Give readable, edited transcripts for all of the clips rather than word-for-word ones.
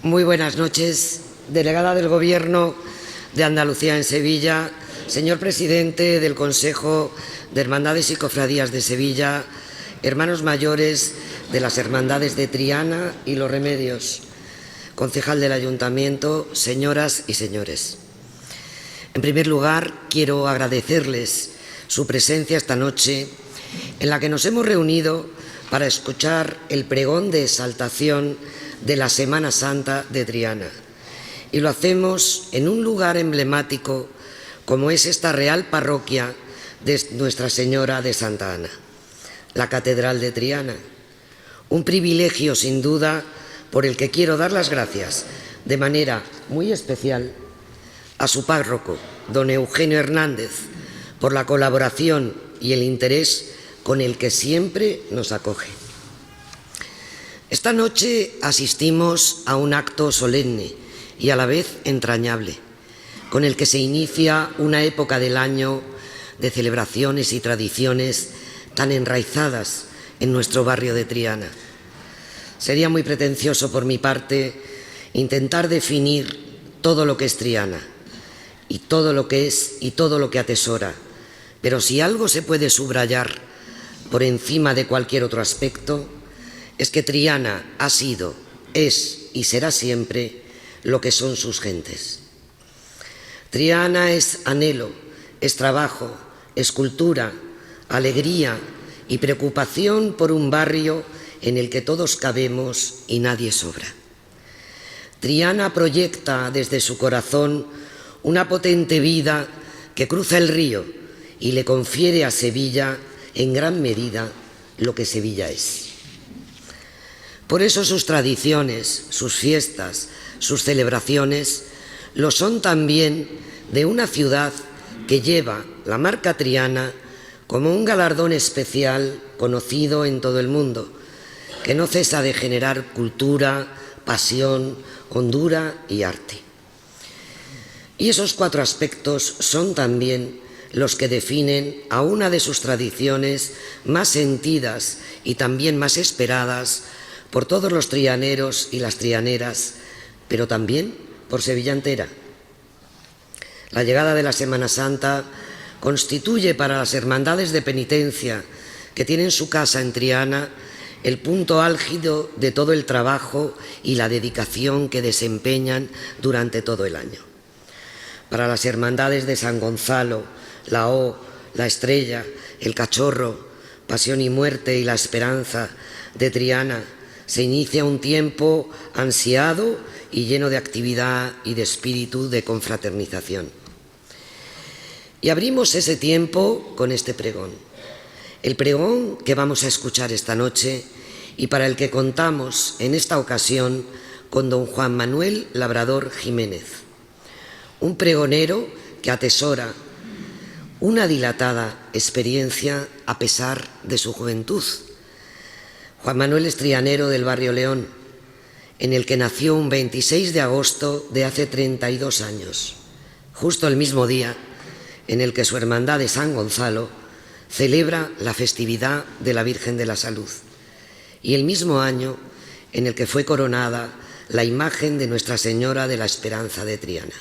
Muy buenas noches, delegada del Gobierno de Andalucía en Sevilla, señor presidente del Consejo de Hermandades y Cofradías de Sevilla, hermanos mayores de las Hermandades de Triana y Los Remedios, concejal del Ayuntamiento, señoras y señores. En primer lugar, quiero agradecerles su presencia esta noche en la que nos hemos reunido para escuchar el pregón de exaltación de la Semana Santa de Triana. Y lo hacemos en un lugar emblemático como es esta real parroquia de Nuestra Señora de Santa Ana, la Catedral de Triana. Un privilegio, sin duda, por el que quiero dar las gracias de manera muy especial a su párroco, don Eugenio Hernández, por la colaboración y el interés con el que siempre nos acoge. Esta noche asistimos a un acto solemne y a la vez entrañable, con el que se inicia una época del año de celebraciones y tradiciones tan enraizadas en nuestro barrio de Triana. Sería muy pretencioso por mi parte intentar definir todo lo que es Triana, y todo lo que es y todo lo que atesora, pero si algo se puede subrayar por encima de cualquier otro aspecto, es que Triana ha sido, es y será siempre lo que son sus gentes. Triana es anhelo, es trabajo, es cultura, alegría y preocupación por un barrio en el que todos cabemos y nadie sobra. Triana proyecta desde su corazón una potente vida que cruza el río y le confiere a Sevilla en gran medida lo que Sevilla es. Por eso sus tradiciones, sus fiestas, sus celebraciones lo son también de una ciudad que lleva la marca Triana como un galardón especial conocido en todo el mundo, que no cesa de generar cultura, pasión, hondura y arte. Y esos cuatro aspectos son también los que definen a una de sus tradiciones más sentidas y también más esperadas por todos los trianeros y las trianeras, pero también por Sevilla entera. La llegada de la Semana Santa constituye para las hermandades de penitencia que tienen su casa en Triana el punto álgido de todo el trabajo y la dedicación que desempeñan durante todo el año. Para las hermandades de San Gonzalo, la O, la Estrella, el Cachorro, Pasión y Muerte y la Esperanza de Triana, se inicia un tiempo ansiado y lleno de actividad y de espíritu de confraternización. Y abrimos ese tiempo con este pregón. El pregón que vamos a escuchar esta noche y para el que contamos en esta ocasión con don Juan Manuel Labrador Jiménez, un pregonero que atesora una dilatada experiencia a pesar de su juventud. Juan Manuel es trianero del barrio León, en el que nació un 26 de agosto de hace 32 años, justo el mismo día en el que su hermandad de San Gonzalo celebra la festividad de la Virgen de la Salud, y el mismo año en el que fue coronada la imagen de Nuestra Señora de la Esperanza de Triana.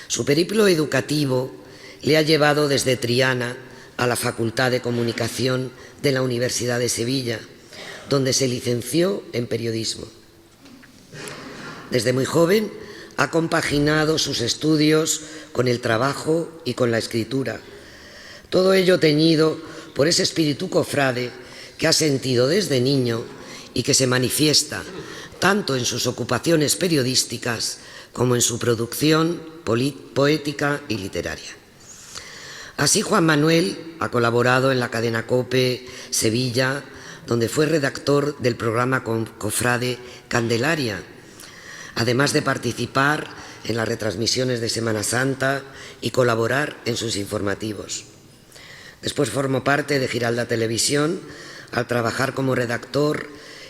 Su periplo educativo le ha llevado desde Triana a la Facultad de Comunicación de la Universidad de Sevilla, donde se licenció en periodismo. Desde muy joven ha compaginado sus estudios con el trabajo y con la escritura, todo ello teñido por ese espíritu cofrade que ha sentido desde niño y que se manifiesta tanto en sus ocupaciones periodísticas como en su producción poética y literaria. Así Juan Manuel ha colaborado en la cadena COPE Sevilla, donde fue redactor del programa Cofrade Candelaria, además de participar en las retransmisiones de Semana Santa y colaborar en sus informativos. Después formó parte de Giralda Televisión al trabajar como redactor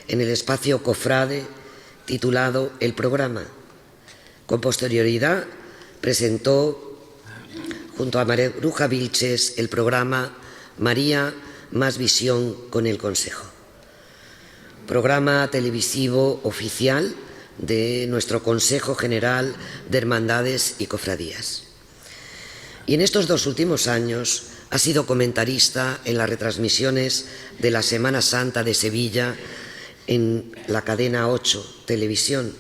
en el espacio Cofrade titulado El Programa. Con posterioridad presentó junto a María Bruja Vilches el programa María Más Visión con el Consejo, programa televisivo oficial de nuestro Consejo General de Hermandades y Cofradías. Y en estos 2 últimos años ha sido comentarista en las retransmisiones de la Semana Santa de Sevilla en la cadena 8 Televisión,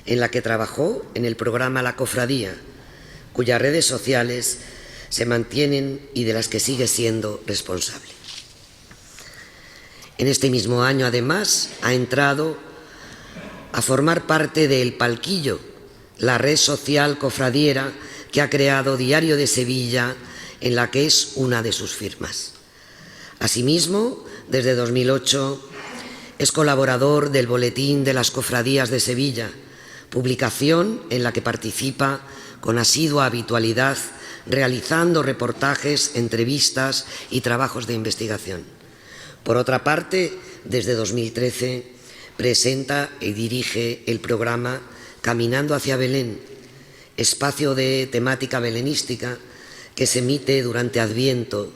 en la que trabajó en el programa La Cofradía, cuyas redes sociales se mantienen y de las que sigue siendo responsable. En este mismo año, además, ha entrado a formar parte de El Palquillo, la red social cofradiera que ha creado Diario de Sevilla, en la que es una de sus firmas. Asimismo, desde 2008 es colaborador del Boletín de las Cofradías de Sevilla, publicación en la que participa con asidua habitualidad, realizando reportajes, entrevistas y trabajos de investigación. Por otra parte, desde 2013 presenta y dirige el programa Caminando hacia Belén, espacio de temática belenística que se emite durante Adviento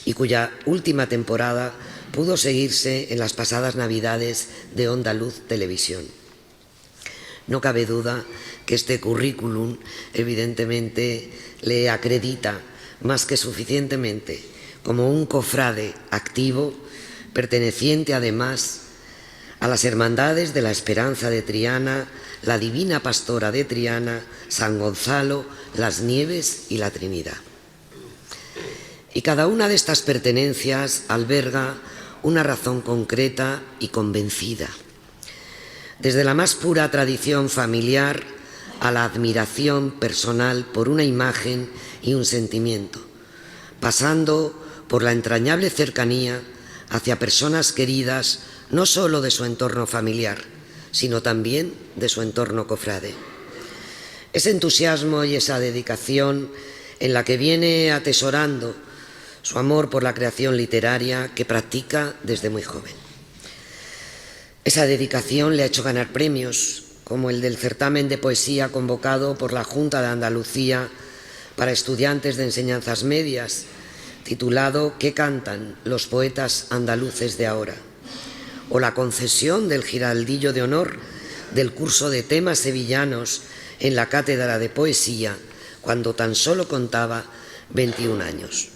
y cuya última temporada pudo seguirse en las pasadas Navidades de Onda Luz Televisión. No cabe duda que este currículum evidentemente le acredita más que suficientemente como un cofrade activo, perteneciente además a las Hermandades de la Esperanza de Triana, la Divina Pastora de Triana, San Gonzalo, Las Nieves y la Trinidad. Y cada una de estas pertenencias alberga una razón concreta y convencida. Desde la más pura tradición familiar a la admiración personal por una imagen y un sentimiento, pasando por la entrañable cercanía hacia personas queridas no solo de su entorno familiar, sino también de su entorno cofrade. Ese entusiasmo y esa dedicación en la que viene atesorando su amor por la creación literaria que practica desde muy joven. Esa dedicación le ha hecho ganar premios, como el del certamen de poesía convocado por la Junta de Andalucía para estudiantes de enseñanzas medias, titulado ¿Qué cantan los poetas andaluces de ahora?, o la concesión del Giraldillo de Honor del curso de temas sevillanos en la Cátedra de Poesía, cuando tan solo contaba 21 años.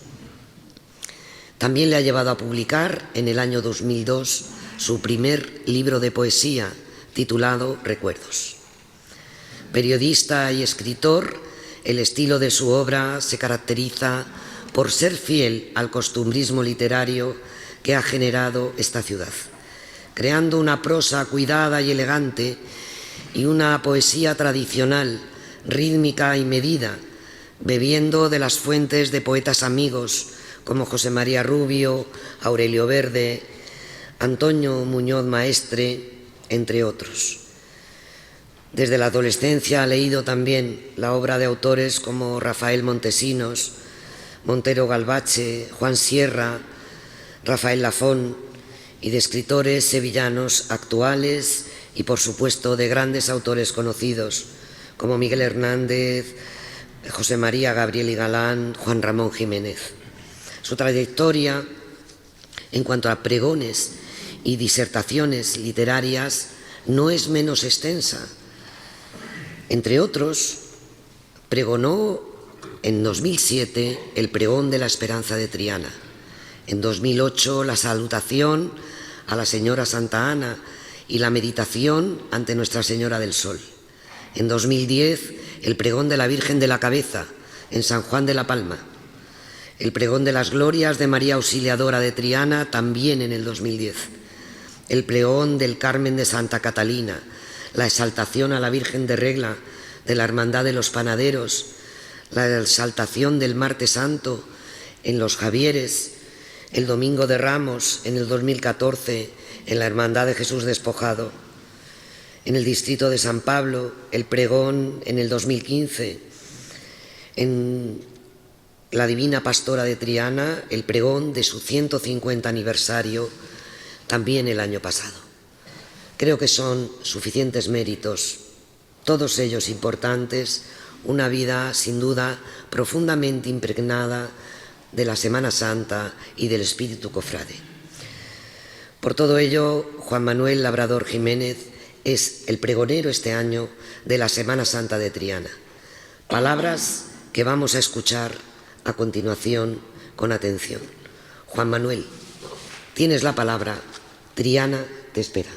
También le ha llevado a publicar en el año 2002 su primer libro de poesía, titulado Recuerdos. Periodista y escritor, el estilo de su obra se caracteriza por ser fiel al costumbrismo literario que ha generado esta ciudad, creando una prosa cuidada y elegante y una poesía tradicional, rítmica y medida, bebiendo de las fuentes de poetas amigos como José María Rubio, Aurelio Verde, Antonio Muñoz Maestre, entre otros. Desde la adolescencia ha leído también la obra de autores como Rafael Montesinos, Montero Galvache, Juan Sierra, Rafael Lafón, y de escritores sevillanos actuales y, por supuesto, de grandes autores conocidos como Miguel Hernández, José María Gabriel y Galán, Juan Ramón Jiménez. Su trayectoria en cuanto a pregones y disertaciones literarias no es menos extensa. Entre otros, pregonó en 2007 el pregón de la Esperanza de Triana, en 2008 la salutación a la Señora Santa Ana y la meditación ante Nuestra Señora del Sol. En 2010 el pregón de la Virgen de la Cabeza en San Juan de la Palma. El pregón de las glorias de María Auxiliadora de Triana también en el 2010. El pregón del Carmen de Santa Catalina, la exaltación a la Virgen de Regla de la Hermandad de los Panaderos, la exaltación del Martes Santo en los Javieres, el Domingo de Ramos en el 2014 en la Hermandad de Jesús Despojado, en el distrito de San Pablo, el pregón en el 2015, en la Divina Pastora de Triana, el pregón de su 150 aniversario, también el año pasado. Creo que son suficientes méritos, todos ellos importantes, una vida sin duda profundamente impregnada de la Semana Santa y del espíritu cofrade. Por todo ello, Juan Manuel Labrador Jiménez es el pregonero este año de la Semana Santa de Triana. Palabras que vamos a escuchar a continuación con atención. Juan Manuel, tienes la palabra. Triana te espera.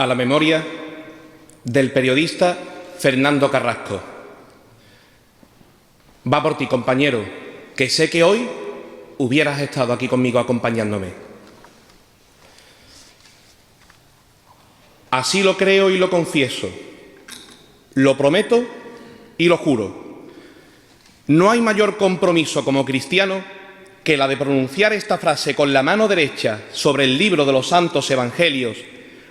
a la memoria del periodista Fernando Carrasco. Va por ti, compañero, que sé que hoy hubieras estado aquí conmigo acompañándome. Así lo creo y lo confieso, lo prometo y lo juro. No hay mayor compromiso como cristiano que la de pronunciar esta frase con la mano derecha sobre el libro de los Santos Evangelios,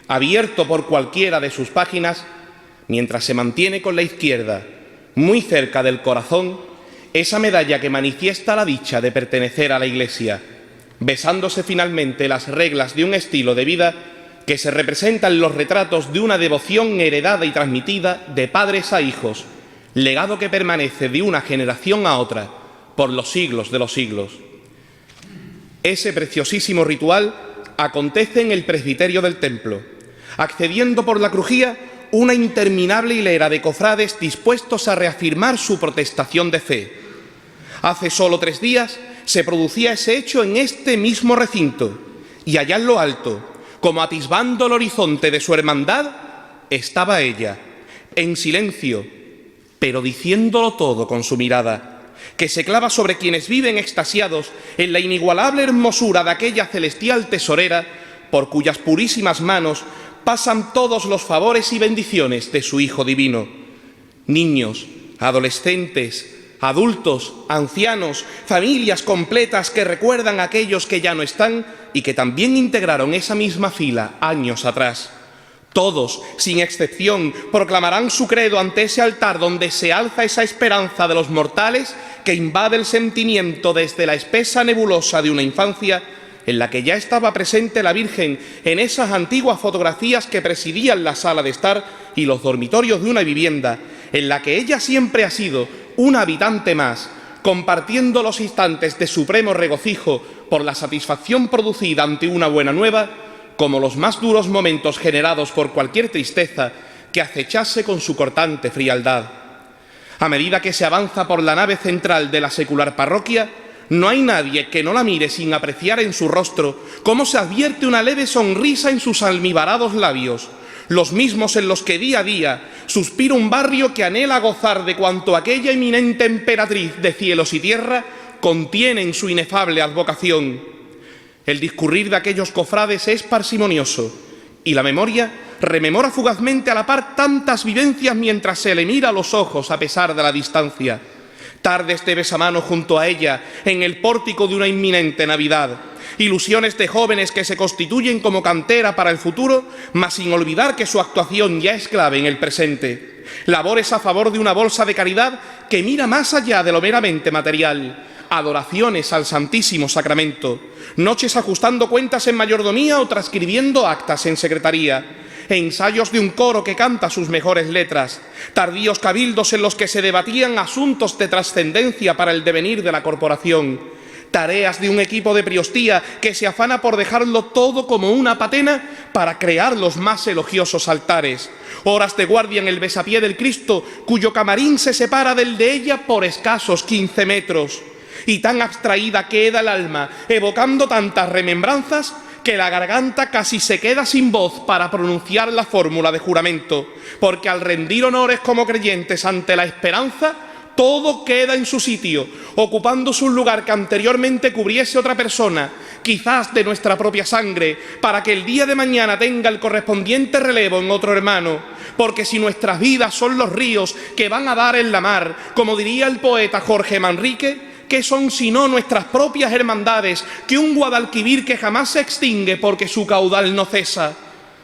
abierto por cualquiera de sus páginas, mientras se mantiene con la izquierda muy cerca del corazón esa medalla que manifiesta la dicha de pertenecer a la Iglesia, besándose finalmente las reglas de un estilo de vida que se representa en los retratos de una devoción heredada y transmitida de padres a hijos, legado que permanece de una generación a otra por los siglos de los siglos. Ese preciosísimo ritual acontece en el presbiterio del templo, accediendo por la crujía una interminable hilera de cofrades dispuestos a reafirmar su protestación de fe. Hace solo 3 días se producía ese hecho en este mismo recinto, y allá en lo alto, como atisbando el horizonte de su hermandad, estaba ella, en silencio, pero diciéndolo todo con su mirada, que se clava sobre quienes viven extasiados en la inigualable hermosura de aquella celestial tesorera, por cuyas purísimas manos pasan todos los favores y bendiciones de su Hijo Divino. Niños, adolescentes, adultos, ancianos, familias completas que recuerdan a aquellos que ya no están y que también integraron esa misma fila años atrás. Todos, sin excepción, proclamarán su credo ante ese altar donde se alza esa esperanza de los mortales que invade el sentimiento desde la espesa nebulosa de una infancia en la que ya estaba presente la Virgen en esas antiguas fotografías que presidían la sala de estar y los dormitorios de una vivienda, en la que ella siempre ha sido un habitante más, compartiendo los instantes de supremo regocijo por la satisfacción producida ante una buena nueva, como los más duros momentos generados por cualquier tristeza que acechase con su cortante frialdad. A medida que se avanza por la nave central de la secular parroquia, no hay nadie que no la mire sin apreciar en su rostro cómo se advierte una leve sonrisa en sus almibarados labios, los mismos en los que día a día suspira un barrio que anhela gozar de cuanto aquella eminente emperatriz de cielos y tierra contiene en su inefable advocación. El discurrir de aquellos cofrades es parsimonioso y la memoria rememora fugazmente a la par tantas vivencias mientras se le mira a los ojos a pesar de la distancia. Tardes de besamano junto a ella en el pórtico de una inminente Navidad. Ilusiones de jóvenes que se constituyen como cantera para el futuro, mas sin olvidar que su actuación ya es clave en el presente. Labores a favor de una bolsa de caridad que mira más allá de lo meramente material. Adoraciones al Santísimo Sacramento. Noches ajustando cuentas en mayordomía o transcribiendo actas en secretaría. Ensayos de un coro que canta sus mejores letras, tardíos cabildos en los que se debatían asuntos de trascendencia para el devenir de la corporación, tareas de un equipo de priostía que se afana por dejarlo todo como una patena para crear los más elogiosos altares, horas de guardia en el besapié del Cristo, cuyo camarín se separa del de ella por escasos 15 metros, y tan abstraída queda el alma, evocando tantas remembranzas, que la garganta casi se queda sin voz para pronunciar la fórmula de juramento, porque al rendir honores como creyentes ante la esperanza, todo queda en su sitio, ocupándose un lugar que anteriormente cubriese otra persona, quizás de nuestra propia sangre, para que el día de mañana tenga el correspondiente relevo en otro hermano, porque si nuestras vidas son los ríos que van a dar en la mar, como diría el poeta Jorge Manrique, ¿qué son sino nuestras propias hermandades que un Guadalquivir que jamás se extingue porque su caudal no cesa?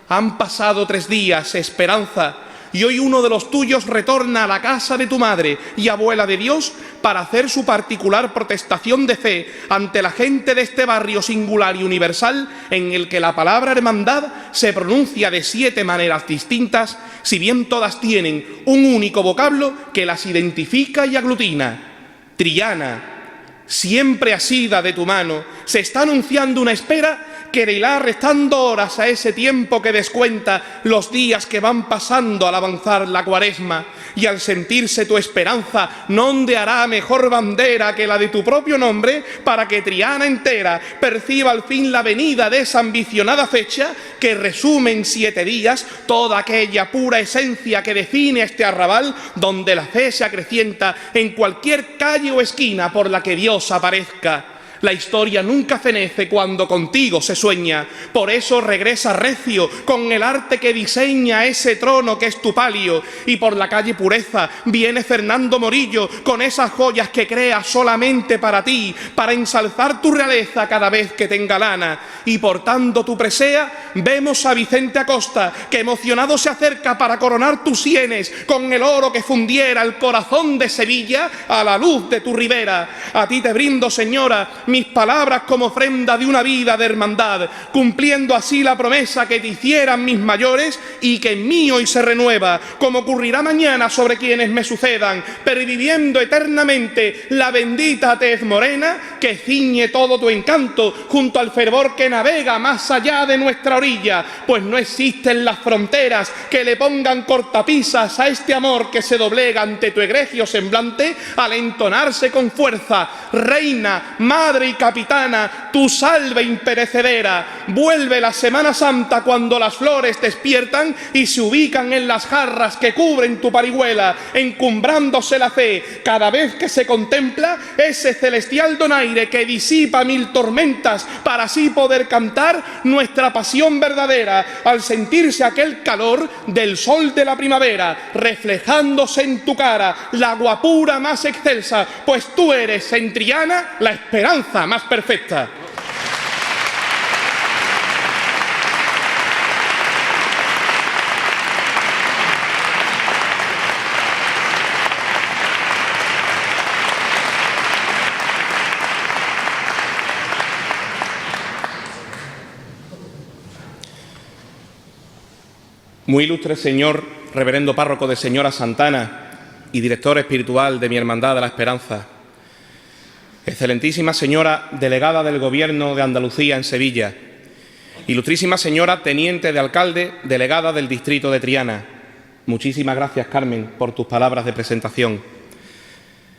Han pasado 3 días, Esperanza, y hoy uno de los tuyos retorna a la casa de tu madre y abuela de Dios para hacer su particular protestación de fe ante la gente de este barrio singular y universal en el que la palabra hermandad se pronuncia de 7 maneras distintas, si bien todas tienen un único vocablo que las identifica y aglutina. Triana, siempre asida de tu mano, se está anunciando una espera que le irá restando horas a ese tiempo que descuenta los días que van pasando al avanzar la cuaresma, y al sentirse tu esperanza no ondeará mejor bandera que la de tu propio nombre, para que Triana entera perciba al fin la venida de esa ambicionada fecha que resume en 7 días toda aquella pura esencia que define este arrabal, donde la fe se acrecienta en cualquier calle o esquina por la que Dios aparezca. La historia nunca fenece cuando contigo se sueña, por eso regresa recio con el arte que diseña ese trono que es tu palio, y por la calle Pureza viene Fernando Morillo con esas joyas que crea solamente para ti, para ensalzar tu realeza cada vez que te engalana, y portando tu presea vemos a Vicente Acosta, que emocionado se acerca para coronar tus sienes con el oro que fundiera el corazón de Sevilla a la luz de tu ribera. A ti te brindo, señora, mis palabras como ofrenda de una vida de hermandad, cumpliendo así la promesa que te hicieran mis mayores y que en mí hoy se renueva, como ocurrirá mañana sobre quienes me sucedan, perviviendo eternamente la bendita tez morena que ciñe todo tu encanto junto al fervor que navega más allá de nuestra orilla, pues no existen las fronteras que le pongan cortapisas a este amor que se doblega ante tu egregio semblante al entonarse con fuerza: reina, madre y capitana, tu salve imperecedera. Vuelve la Semana Santa cuando las flores despiertan y se ubican en las jarras que cubren tu parihuela, encumbrándose la fe cada vez que se contempla ese celestial donaire que disipa 1000 tormentas para así poder cantar nuestra pasión verdadera, al sentirse aquel calor del sol de la primavera reflejándose en tu cara, la guapura más excelsa, pues tú eres en Triana la esperanza más perfecta. Muy ilustre señor reverendo párroco de Señora Santana y director espiritual de mi Hermandad de la Esperanza, excelentísima señora delegada del Gobierno de Andalucía en Sevilla, ilustrísima señora teniente de alcalde delegada del distrito de Triana, muchísimas gracias, Carmen, por tus palabras de presentación.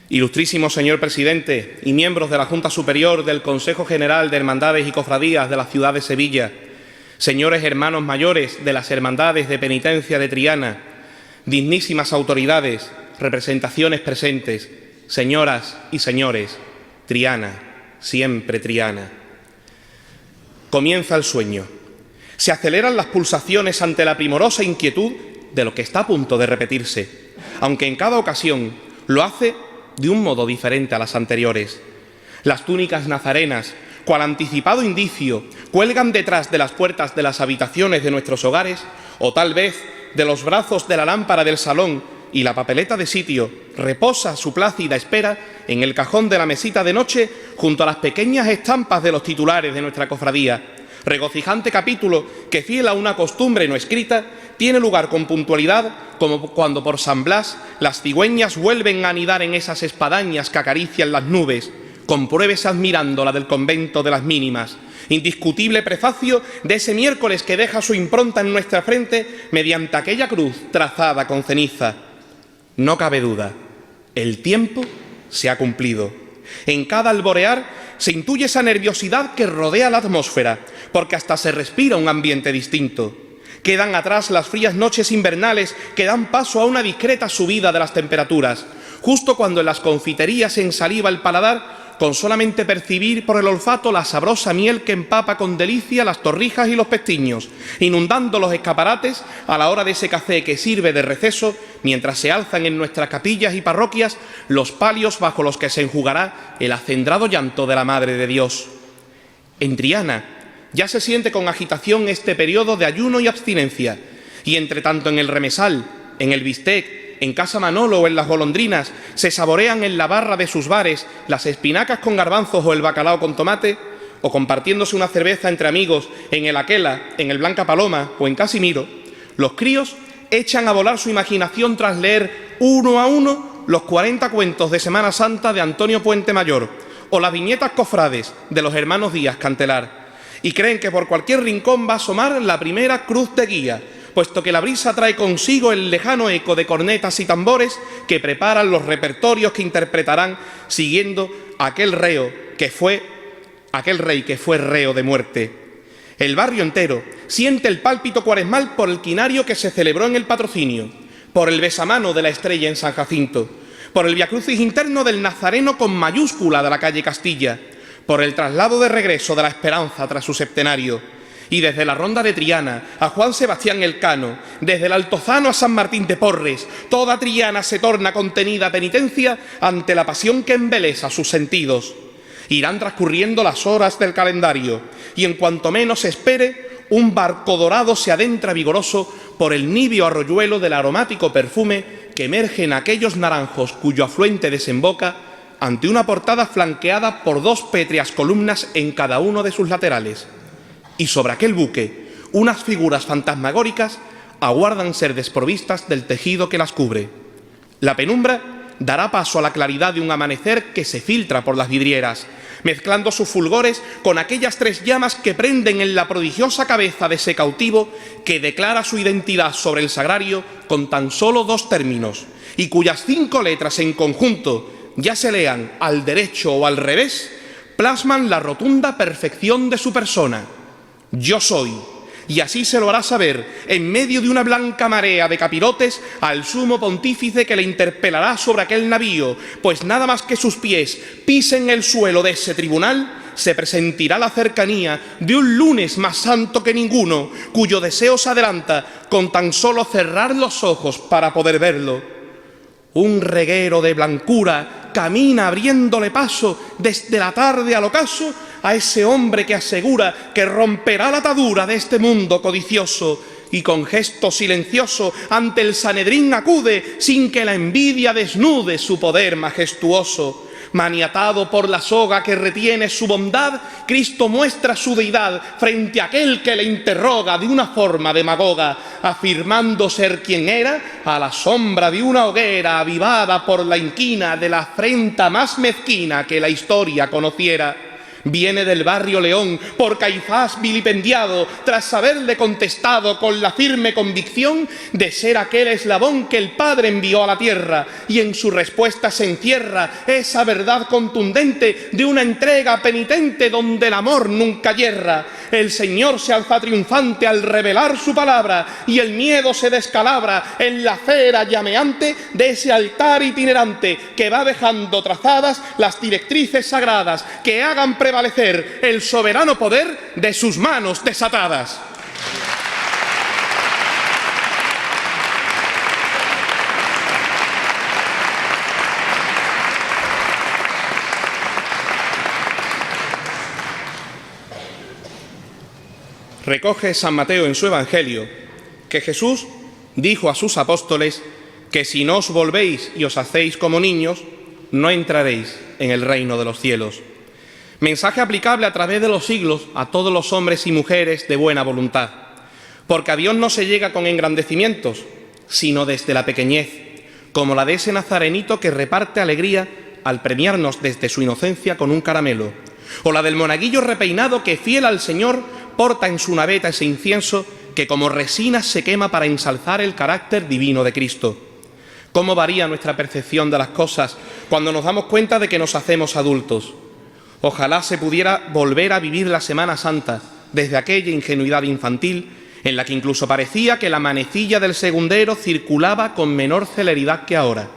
Ilustrísimo señor presidente y miembros de la Junta Superior del Consejo General de Hermandades y Cofradías de la ciudad de Sevilla, señores hermanos mayores de las Hermandades de Penitencia de Triana, dignísimas autoridades, representaciones presentes, señoras y señores, Triana, siempre Triana. Comienza el sueño. Se aceleran las pulsaciones ante la primorosa inquietud de lo que está a punto de repetirse, aunque en cada ocasión lo hace de un modo diferente a las anteriores. Las túnicas nazarenas, cual anticipado indicio, cuelgan detrás de las puertas de las habitaciones de nuestros hogares, o tal vez de los brazos de la lámpara del salón, y la papeleta de sitio reposa su plácida espera en el cajón de la mesita de noche junto a las pequeñas estampas de los titulares de nuestra cofradía. Regocijante capítulo que, fiel a una costumbre no escrita, tiene lugar con puntualidad, como cuando por San Blas las cigüeñas vuelven a anidar en esas espadañas que acarician las nubes. Compruébese admirando la del convento de las Mínimas, indiscutible prefacio de ese miércoles que deja su impronta en nuestra frente mediante aquella cruz trazada con ceniza. No cabe duda, el tiempo se ha cumplido. En cada alborear se intuye esa nerviosidad que rodea la atmósfera, porque hasta se respira un ambiente distinto. Quedan atrás las frías noches invernales que dan paso a una discreta subida de las temperaturas, justo cuando en las confiterías se ensaliva el paladar con solamente percibir por el olfato la sabrosa miel que empapa con delicia las torrijas y los pestiños, inundando los escaparates a la hora de ese café que sirve de receso, mientras se alzan en nuestras capillas y parroquias los palios bajo los que se enjugará el acendrado llanto de la Madre de Dios. En Triana ya se siente con agitación este periodo de ayuno y abstinencia, y entre tanto en el Remesal, en el Bistec, en Casa Manolo o en Las Golondrinas se saborean en la barra de sus bares las espinacas con garbanzos o el bacalao con tomate, o compartiéndose una cerveza entre amigos en el Aquela, en el Blanca Paloma o en Casimiro, los críos echan a volar su imaginación tras leer uno a uno los 40 cuentos de Semana Santa de Antonio Puente Mayor o las viñetas cofrades de los hermanos Díaz Cantelar. y creen que por cualquier rincón va a asomar la primera cruz de guía, puesto que la brisa trae consigo el lejano eco de cornetas y tambores que preparan los repertorios que interpretarán siguiendo aquel rey que fue reo de muerte. El barrio entero siente el pálpito cuaresmal por el quinario que se celebró en el Patrocinio, por el besamano de la Estrella en San Jacinto, por el viacrucis interno del Nazareno con mayúscula de la calle Castilla, por el traslado de regreso de la Esperanza tras su septenario, y desde la Ronda de Triana a Juan Sebastián Elcano, desde el Altozano a San Martín de Porres, toda Triana se torna contenida penitencia ante la pasión que embelesa sus sentidos. Irán transcurriendo las horas del calendario y en cuanto menos se espere, un barco dorado se adentra vigoroso por el nibio arroyuelo del aromático perfume que emerge en aquellos naranjos cuyo afluente desemboca ante una portada flanqueada por 2 pétreas columnas en cada uno de sus laterales. Y sobre aquel buque, unas figuras fantasmagóricas aguardan ser desprovistas del tejido que las cubre. La penumbra dará paso a la claridad de un amanecer que se filtra por las vidrieras, mezclando sus fulgores con aquellas 3 llamas que prenden en la prodigiosa cabeza de ese cautivo que declara su identidad sobre el sagrario con tan solo 2 términos, y cuyas 5 letras en conjunto, ya se lean al derecho o al revés, plasman la rotunda perfección de su persona. Yo soy. Y así se lo hará saber, en medio de una blanca marea de capirotes, al sumo pontífice que le interpelará sobre aquel navío, pues nada más que sus pies pisen el suelo de ese tribunal, se presentirá la cercanía de un lunes más santo que ninguno, cuyo deseo se adelanta con tan solo cerrar los ojos para poder verlo. Un reguero de blancura camina abriéndole paso desde la tarde al ocaso a ese hombre que asegura que romperá la atadura de este mundo codicioso y con gesto silencioso ante el Sanedrín acude sin que la envidia desnude su poder majestuoso. Maniatado por la soga que retiene su bondad, Cristo muestra su deidad frente a aquel que le interroga de una forma demagoga, afirmando ser quien era a la sombra de una hoguera avivada por la inquina de la afrenta más mezquina que la historia conociera. Viene del barrio León, por Caifás vilipendiado, tras haberle contestado con la firme convicción de ser aquel eslabón que el Padre envió a la tierra, y en su respuesta se encierra esa verdad contundente de una entrega penitente donde el amor nunca yerra. El Señor se alza triunfante al revelar su palabra, y el miedo se descalabra en la cera llameante de ese altar itinerante que va dejando trazadas las directrices sagradas que hagan prevalecer el soberano poder de sus manos desatadas. Recoge San Mateo en su Evangelio que Jesús dijo a sus apóstoles que si no os volvéis y os hacéis como niños, no entraréis en el reino de los cielos. Mensaje aplicable a través de los siglos a todos los hombres y mujeres de buena voluntad, porque a Dios no se llega con engrandecimientos, sino desde la pequeñez, como la de ese nazarenito que reparte alegría al premiarnos desde su inocencia con un caramelo, o la del monaguillo repeinado que, fiel al Señor, porta en su naveta ese incienso que como resina se quema para ensalzar el carácter divino de Cristo. ¿Cómo varía nuestra percepción de las cosas cuando nos damos cuenta de que nos hacemos adultos? Ojalá se pudiera volver a vivir la Semana Santa desde aquella ingenuidad infantil en la que incluso parecía que la manecilla del segundero circulaba con menor celeridad que ahora.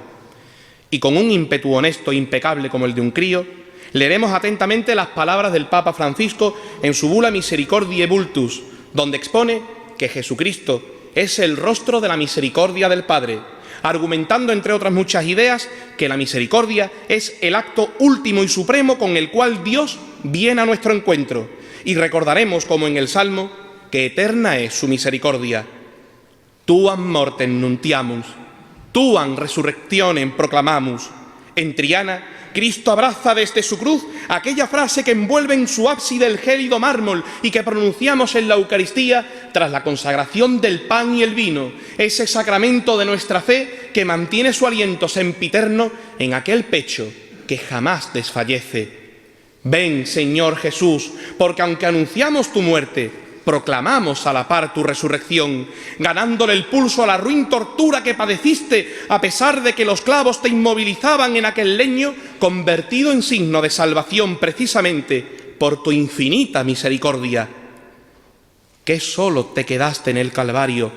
Y con un ímpetu honesto e impecable como el de un crío, leeremos atentamente las palabras del Papa Francisco en su bula Misericordiae Vultus, donde expone que Jesucristo es el rostro de la misericordia del Padre, argumentando, entre otras muchas ideas, que la misericordia es el acto último y supremo con el cual Dios viene a nuestro encuentro. Y recordaremos, como en el Salmo, que eterna es su misericordia. Tuam mortem nuntiamus, tuam resurrectionem proclamamus. En Triana, Cristo abraza desde su cruz aquella frase que envuelve en su ábside el gélido mármol y que pronunciamos en la Eucaristía tras la consagración del pan y el vino, ese sacramento de nuestra fe que mantiene su aliento sempiterno en aquel pecho que jamás desfallece. Ven, Señor Jesús, porque aunque anunciamos tu muerte, proclamamos a la par tu resurrección, ganándole el pulso a la ruin tortura que padeciste, a pesar de que los clavos te inmovilizaban en aquel leño, convertido en signo de salvación precisamente por tu infinita misericordia. Que solo te quedaste en el Calvario,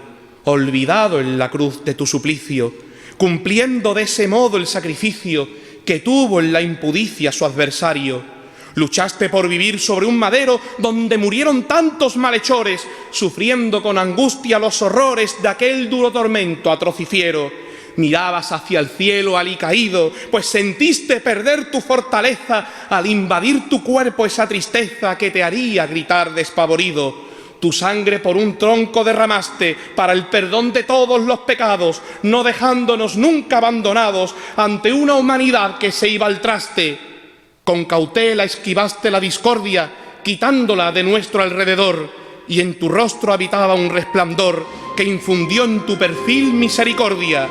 olvidado en la cruz de tu suplicio, cumpliendo de ese modo el sacrificio que tuvo en la impudicia su adversario. Luchaste por vivir sobre un madero donde murieron tantos malhechores, sufriendo con angustia los horrores de aquel duro tormento atroz y fiero. Mirabas hacia el cielo alicaído, pues sentiste perder tu fortaleza al invadir tu cuerpo esa tristeza que te haría gritar despavorido. Tu sangre por un tronco derramaste para el perdón de todos los pecados, no dejándonos nunca abandonados ante una humanidad que se iba al traste. Con cautela esquivaste la discordia, quitándola de nuestro alrededor, y en tu rostro habitaba un resplandor que infundió en tu perfil misericordia.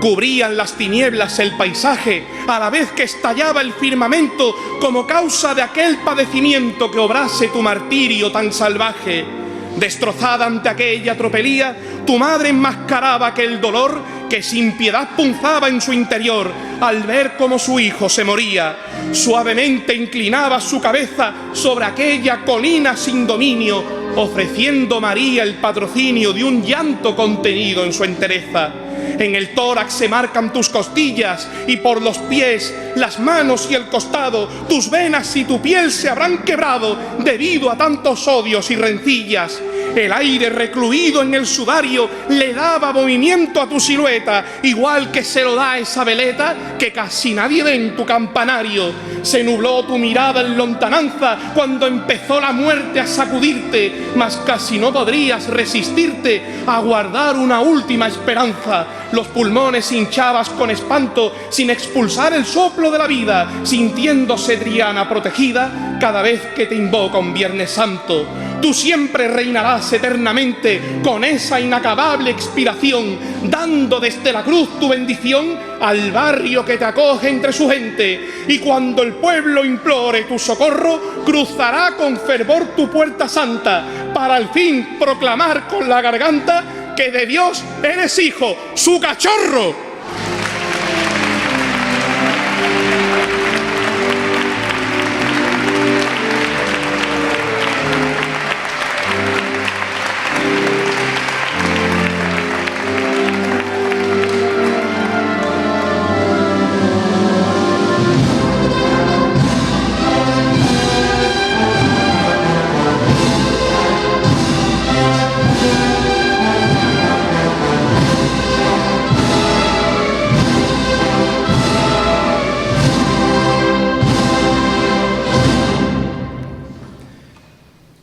Cubrían las tinieblas el paisaje, a la vez que estallaba el firmamento como causa de aquel padecimiento que obrase tu martirio tan salvaje. Destrozada ante aquella tropelía, tu madre enmascaraba aquel dolor que sin piedad punzaba en su interior al ver cómo su hijo se moría. Suavemente inclinaba su cabeza sobre aquella colina sin dominio, ofreciendo María el patrocinio de un llanto contenido en su entereza. En el tórax se marcan tus costillas y por los pies, las manos y el costado, tus venas y tu piel se habrán quebrado debido a tantos odios y rencillas. El aire recluido en el sudario le daba movimiento a tu silueta, igual que se lo da esa veleta que casi nadie ve en tu campanario. Se nubló tu mirada en lontananza cuando empezó la muerte a sacudirte, mas casi no podrías resistirte a guardar una última esperanza. Los pulmones hinchabas con espanto, sin expulsar el soplo de la vida, sintiéndose Triana protegida cada vez que te invoca un Viernes Santo. Tú siempre reinarás eternamente con esa inacabable expiración, dando desde la cruz tu bendición al barrio que te acoge entre su gente. Y cuando el pueblo implore tu socorro, cruzará con fervor tu puerta santa, para al fin proclamar con la garganta que de Dios eres hijo, su cachorro.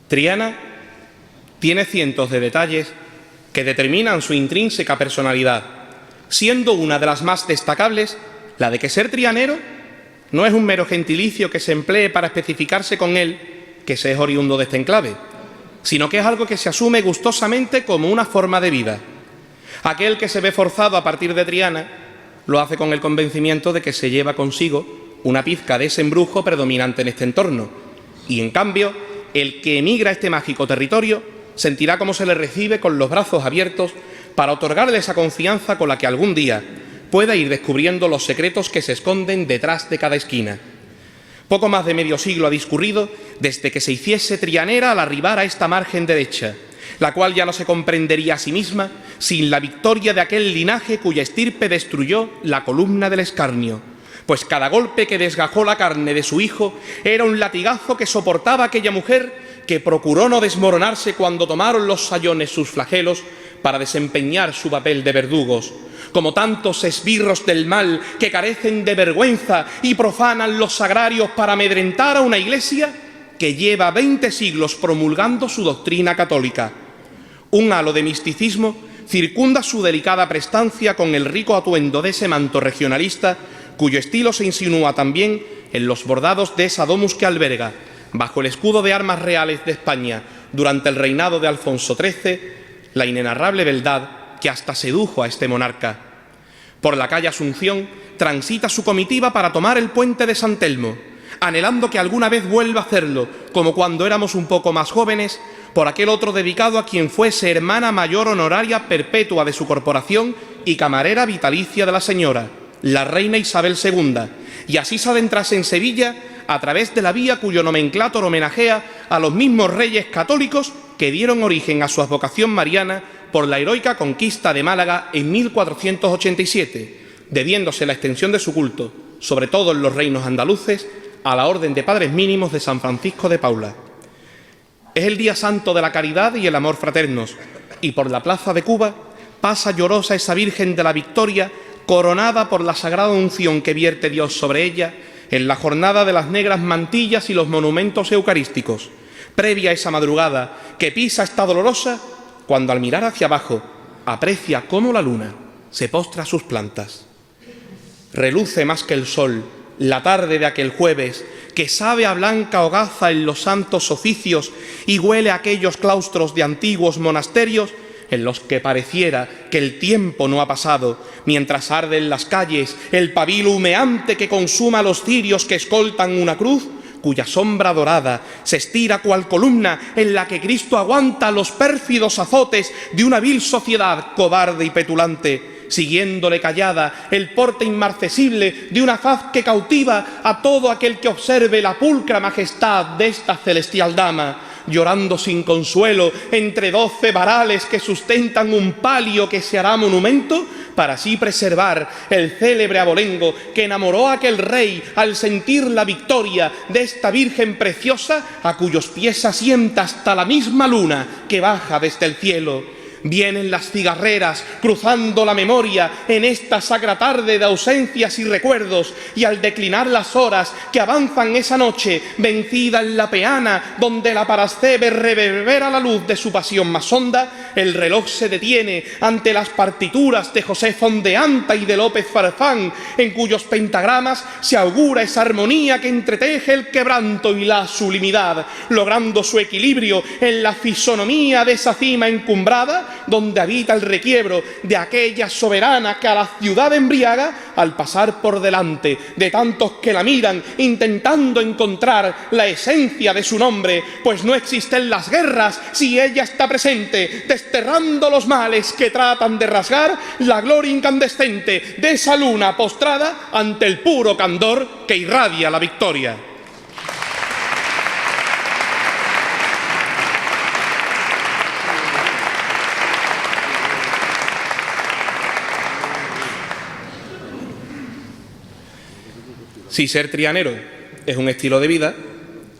Triana tiene cientos de detalles que determinan su intrínseca personalidad, siendo una de las más destacables la de que ser trianero no es un mero gentilicio que se emplee para especificarse con él que se es oriundo de este enclave, sino que es algo que se asume gustosamente como una forma de vida. Aquel que se ve forzado a partir de Triana lo hace con el convencimiento de que se lleva consigo una pizca de ese embrujo predominante en este entorno, y en cambio el que emigra a este mágico territorio sentirá cómo se le recibe con los brazos abiertos para otorgarle esa confianza con la que algún día pueda ir descubriendo los secretos que se esconden detrás de cada esquina. Poco más de medio siglo ha discurrido desde que se hiciese trianera al arribar a esta margen derecha, la cual ya no se comprendería a sí misma sin la victoria de aquel linaje cuya estirpe destruyó la columna del escarnio. Pues cada golpe que desgajó la carne de su hijo era un latigazo que soportaba aquella mujer que procuró no desmoronarse cuando tomaron los sayones sus flagelos para desempeñar su papel de verdugos. Como tantos esbirros del mal que carecen de vergüenza y profanan los sagrarios para amedrentar a una iglesia que lleva 20 siglos promulgando su doctrina católica. Un halo de misticismo circunda su delicada prestancia con el rico atuendo de ese manto regionalista cuyo estilo se insinúa también en los bordados de esa domus que alberga, bajo el escudo de armas reales de España durante el reinado de Alfonso XIII, la inenarrable beldad que hasta sedujo a este monarca. Por la calle Asunción transita su comitiva para tomar el puente de San Telmo. anhelando que alguna vez vuelva a hacerlo, como cuando éramos un poco más jóvenes, por aquel otro dedicado a quien fuese hermana mayor honoraria perpetua de su corporación y camarera vitalicia de la señora, la reina Isabel II, y así se adentrase en Sevilla a través de la vía cuyo nomenclátor homenajea a los mismos reyes católicos que dieron origen a su advocación mariana por la heroica conquista de Málaga en 1487, debiéndose la extensión de su culto, sobre todo en los reinos andaluces, a la Orden de Padres Mínimos de San Francisco de Paula. Es el día santo de la caridad y el amor fraternos, y por la plaza de Cuba pasa llorosa esa Virgen de la Victoria, coronada por la sagrada unción que vierte Dios sobre ella en la jornada de las negras mantillas y los monumentos eucarísticos, previa a esa madrugada que pisa esta dolorosa, cuando al mirar hacia abajo aprecia cómo la luna se postra a sus plantas. Reluce más que el sol la tarde de aquel jueves, que sabe a blanca hogaza en los santos oficios y huele a aquellos claustros de antiguos monasterios en los que pareciera que el tiempo no ha pasado, mientras arde en las calles el pabilo humeante que consuma los cirios que escoltan una cruz, cuya sombra dorada se estira cual columna en la que Cristo aguanta los pérfidos azotes de una vil sociedad cobarde y petulante, siguiéndole callada el porte inmarcesible de una faz que cautiva a todo aquel que observe la pulcra majestad de esta celestial dama, llorando sin consuelo entre 12 varales que sustentan un palio que se hará monumento para así preservar el célebre abolengo que enamoró a aquel rey al sentir la victoria de esta Virgen preciosa a cuyos pies asienta hasta la misma luna que baja desde el cielo. Vienen las cigarreras cruzando la memoria en esta sacra tarde de ausencias y recuerdos, y al declinar las horas que avanzan esa noche vencida en la peana donde la Parascebe reverbera la luz de su pasión más honda, el reloj se detiene ante las partituras de José Fondeanta y de López Farfán, en cuyos pentagramas se augura esa armonía que entreteje el quebranto y la sublimidad, logrando su equilibrio en la fisonomía de esa cima encumbrada donde habita el requiebro de aquella soberana que a la ciudad embriaga al pasar por delante de tantos que la miran intentando encontrar la esencia de su nombre, pues no existen las guerras si ella está presente, desterrando los males que tratan de rasgar la gloria incandescente de esa luna postrada ante el puro candor que irradia la victoria. Si ser trianero es un estilo de vida,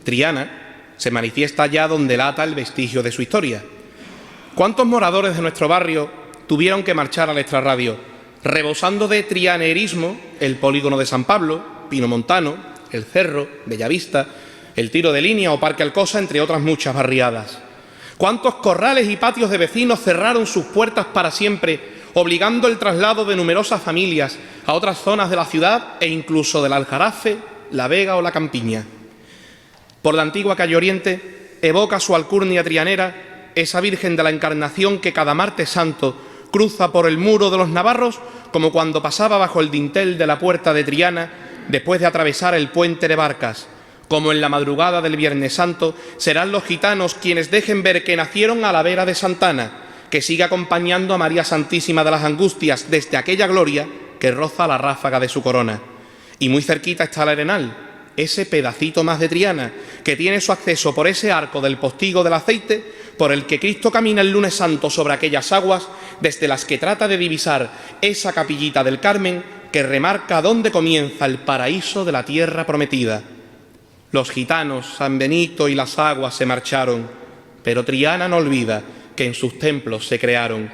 Triana se manifiesta allá donde lata el vestigio de su historia. ¿Cuántos moradores de nuestro barrio tuvieron que marchar al extrarradio, rebosando de trianerismo el polígono de San Pablo, Pino Montano, El Cerro, Bellavista, el Tiro de Línea o Parque Alcosa, entre otras muchas barriadas? ¿Cuántos corrales y patios de vecinos cerraron sus puertas para siempre, obligando el traslado de numerosas familias a otras zonas de la ciudad e incluso del Aljarafe, La Vega o la Campiña? Por la antigua calle Oriente evoca su alcurnia trianera esa Virgen de la Encarnación que cada martes santo cruza por el muro de los navarros, como cuando pasaba bajo el dintel de la puerta de Triana después de atravesar el puente de Barcas. Como en la madrugada del Viernes Santo serán los gitanos quienes dejen ver que nacieron a la vera de Santana, que sigue acompañando a María Santísima de las Angustias desde aquella gloria que roza la ráfaga de su corona. Y muy cerquita está el Arenal, ese pedacito más de Triana, que tiene su acceso por ese arco del postigo del aceite, por el que Cristo camina el lunes santo sobre aquellas aguas, desde las que trata de divisar esa capillita del Carmen que remarca dónde comienza el paraíso de la tierra prometida. Los gitanos, San Benito y las aguas se marcharon, pero Triana no olvida que en sus templos se crearon.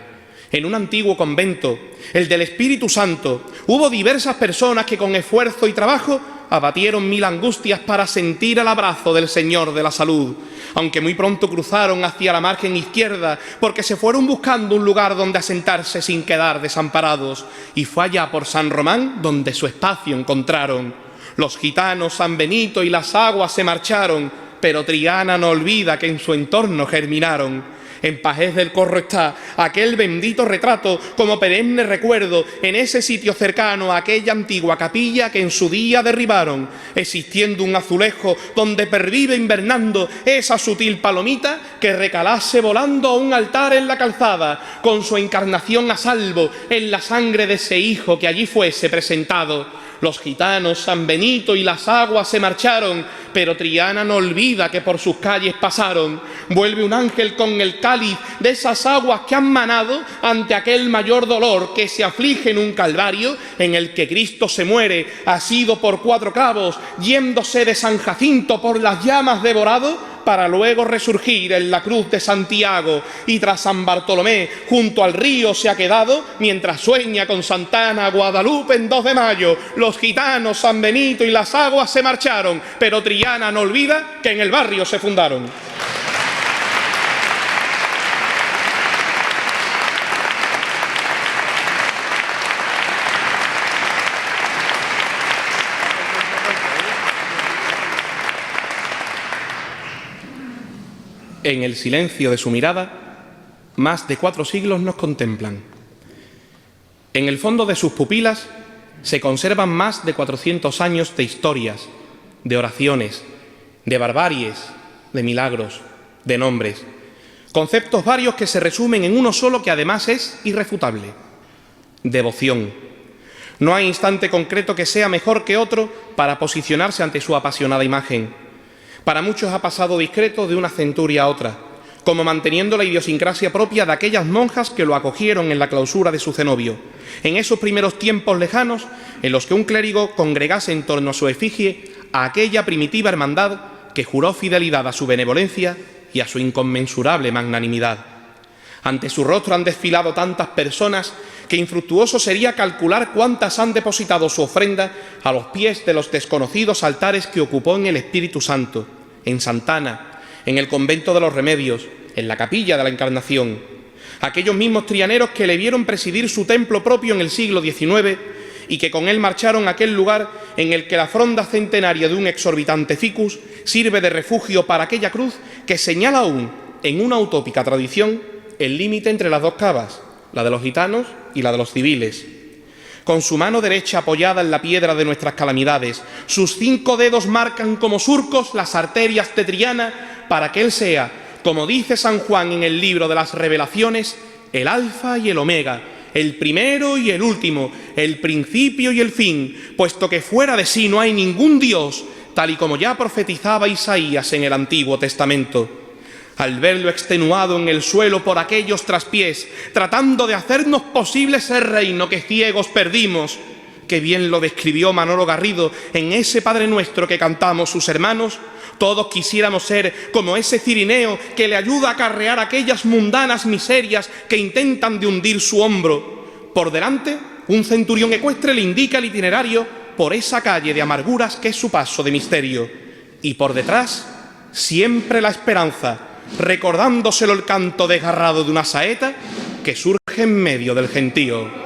En un antiguo convento, el del Espíritu Santo, hubo diversas personas que con esfuerzo y trabajo abatieron 1000 angustias para sentir el abrazo del Señor de la Salud, aunque muy pronto cruzaron hacia la margen izquierda porque se fueron buscando un lugar donde asentarse sin quedar desamparados, y fue allá por San Román donde su espacio encontraron. Los gitanos, San Benito y las aguas se marcharon, pero Triana no olvida que en su entorno germinaron. En Pajés del Corro está aquel bendito retrato como perenne recuerdo en ese sitio cercano a aquella antigua capilla que en su día derribaron, existiendo un azulejo donde pervive invernando esa sutil palomita que recalase volando a un altar en la calzada, con su encarnación a salvo en la sangre de ese hijo que allí fuese presentado. Los gitanos, San Benito y las aguas se marcharon, pero Triana no olvida que por sus calles pasaron. Vuelve un ángel con el cáliz de esas aguas que han manado ante aquel mayor dolor que se aflige en un calvario en el que Cristo se muere, asido por 4 clavos, yéndose de San Jacinto por las llamas devorado, para luego resurgir en la cruz de Santiago, y tras San Bartolomé junto al río se ha quedado, mientras sueña con Santana Guadalupe en 2 de mayo. Los gitanos, San Benito y las aguas se marcharon, pero Triana no olvida que en el barrio se fundaron. En el silencio de su mirada, más de 4 siglos nos contemplan. En el fondo de sus pupilas se conservan más de 400 años de historias, de oraciones, de barbaries, de milagros, de nombres, conceptos varios que se resumen en uno solo que además es irrefutable: devoción. No hay instante concreto que sea mejor que otro para posicionarse ante su apasionada imagen. Para muchos ha pasado discreto de una centuria a otra, como manteniendo la idiosincrasia propia de aquellas monjas que lo acogieron en la clausura de su cenobio, en esos primeros tiempos lejanos en los que un clérigo congregase en torno a su efigie a aquella primitiva hermandad que juró fidelidad a su benevolencia y a su inconmensurable magnanimidad. Ante su rostro han desfilado tantas personas que infructuoso sería calcular cuántas han depositado su ofrenda a los pies de los desconocidos altares que ocupó en el Espíritu Santo, en Santana, en el convento de los Remedios, en la capilla de la Encarnación. Aquellos mismos trianeros que le vieron presidir su templo propio en el siglo XIX y que con él marcharon a aquel lugar en el que la fronda centenaria de un exorbitante ficus sirve de refugio para aquella cruz que señala aún, en una utópica tradición, el límite entre las 2 cavas, la de los gitanos y la de los civiles. Con su mano derecha apoyada en la piedra de nuestras calamidades, sus 5 dedos marcan como surcos las arterias de Triana para que él sea, como dice San Juan en el libro de las Revelaciones, el alfa y el omega, el primero y el último, el principio y el fin, puesto que fuera de sí no hay ningún Dios, tal y como ya profetizaba Isaías en el Antiguo Testamento. Al verlo extenuado en el suelo por aquellos traspiés, tratando de hacernos posible ese reino que ciegos perdimos, que bien lo describió Manolo Garrido en ese Padre Nuestro que cantamos sus hermanos, todos quisiéramos ser como ese cirineo que le ayuda a acarrear aquellas mundanas miserias que intentan de hundir su hombro. Por delante, un centurión ecuestre le indica el itinerario por esa calle de amarguras que es su paso de misterio. Y por detrás, siempre la esperanza, recordándoselo el canto desgarrado de una saeta que surge en medio del gentío.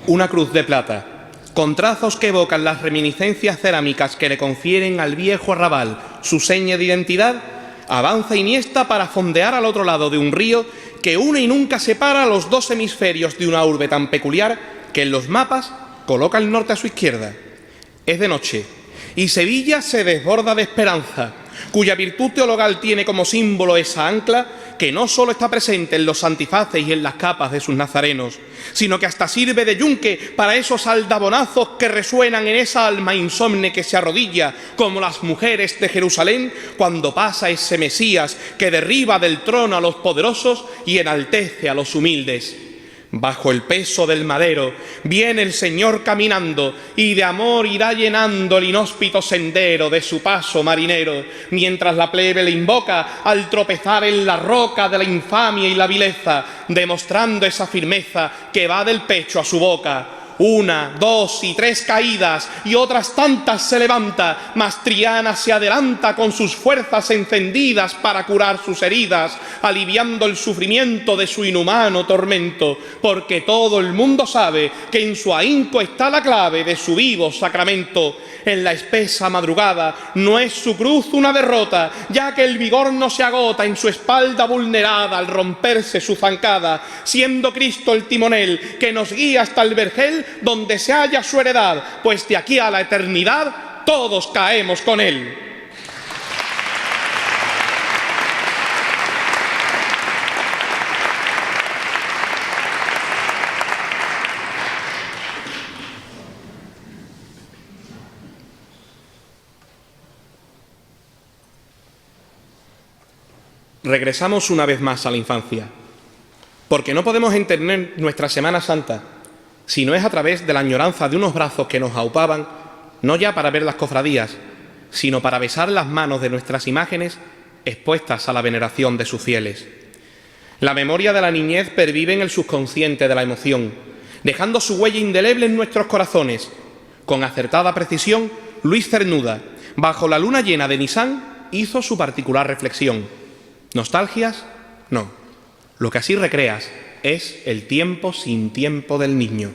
una cruz de plata, con trazos que evocan las reminiscencias cerámicas que le confieren al viejo arrabal su seña de identidad, avanza Iniesta para fondear al otro lado de un río que une y nunca separa los dos hemisferios de una urbe tan peculiar que en los mapas coloca el norte a su izquierda. Es de noche y Sevilla se desborda de esperanza, cuya virtud teologal tiene como símbolo esa ancla que no solo está presente en los antifaces y en las capas de sus nazarenos, sino que hasta sirve de yunque para esos aldabonazos que resuenan en esa alma insomne que se arrodilla como las mujeres de Jerusalén cuando pasa ese Mesías que derriba del trono a los poderosos y enaltece a los humildes. Bajo el peso del madero viene el Señor caminando y de amor irá llenando el inhóspito sendero de su paso marinero, mientras la plebe le invoca al tropezar en la roca de la infamia y la vileza, demostrando esa firmeza que va del pecho a su boca. 1, 2 y 3 caídas y otras tantas se levanta, mas Triana se adelanta con sus fuerzas encendidas para curar sus heridas, aliviando el sufrimiento de su inhumano tormento, porque todo el mundo sabe que en su ahínco está la clave de su vivo sacramento. En la espesa madrugada no es su cruz una derrota, ya que el vigor no se agota en su espalda vulnerada al romperse su zancada, siendo Cristo el timonel que nos guía hasta el vergel donde se halla su heredad, pues de aquí a la eternidad todos caemos con él. Regresamos una vez más a la infancia, porque no podemos entender nuestra Semana Santa si no es a través de la añoranza de unos brazos que nos aupaban, no ya para ver las cofradías, sino para besar las manos de nuestras imágenes expuestas a la veneración de sus fieles. La memoria de la niñez pervive en el subconsciente de la emoción, dejando su huella indeleble en nuestros corazones. Con acertada precisión, Luis Cernuda, bajo la luna llena de Nisan, hizo su particular reflexión. ¿Nostalgias? No. Lo que así recreas es el tiempo sin tiempo del niño.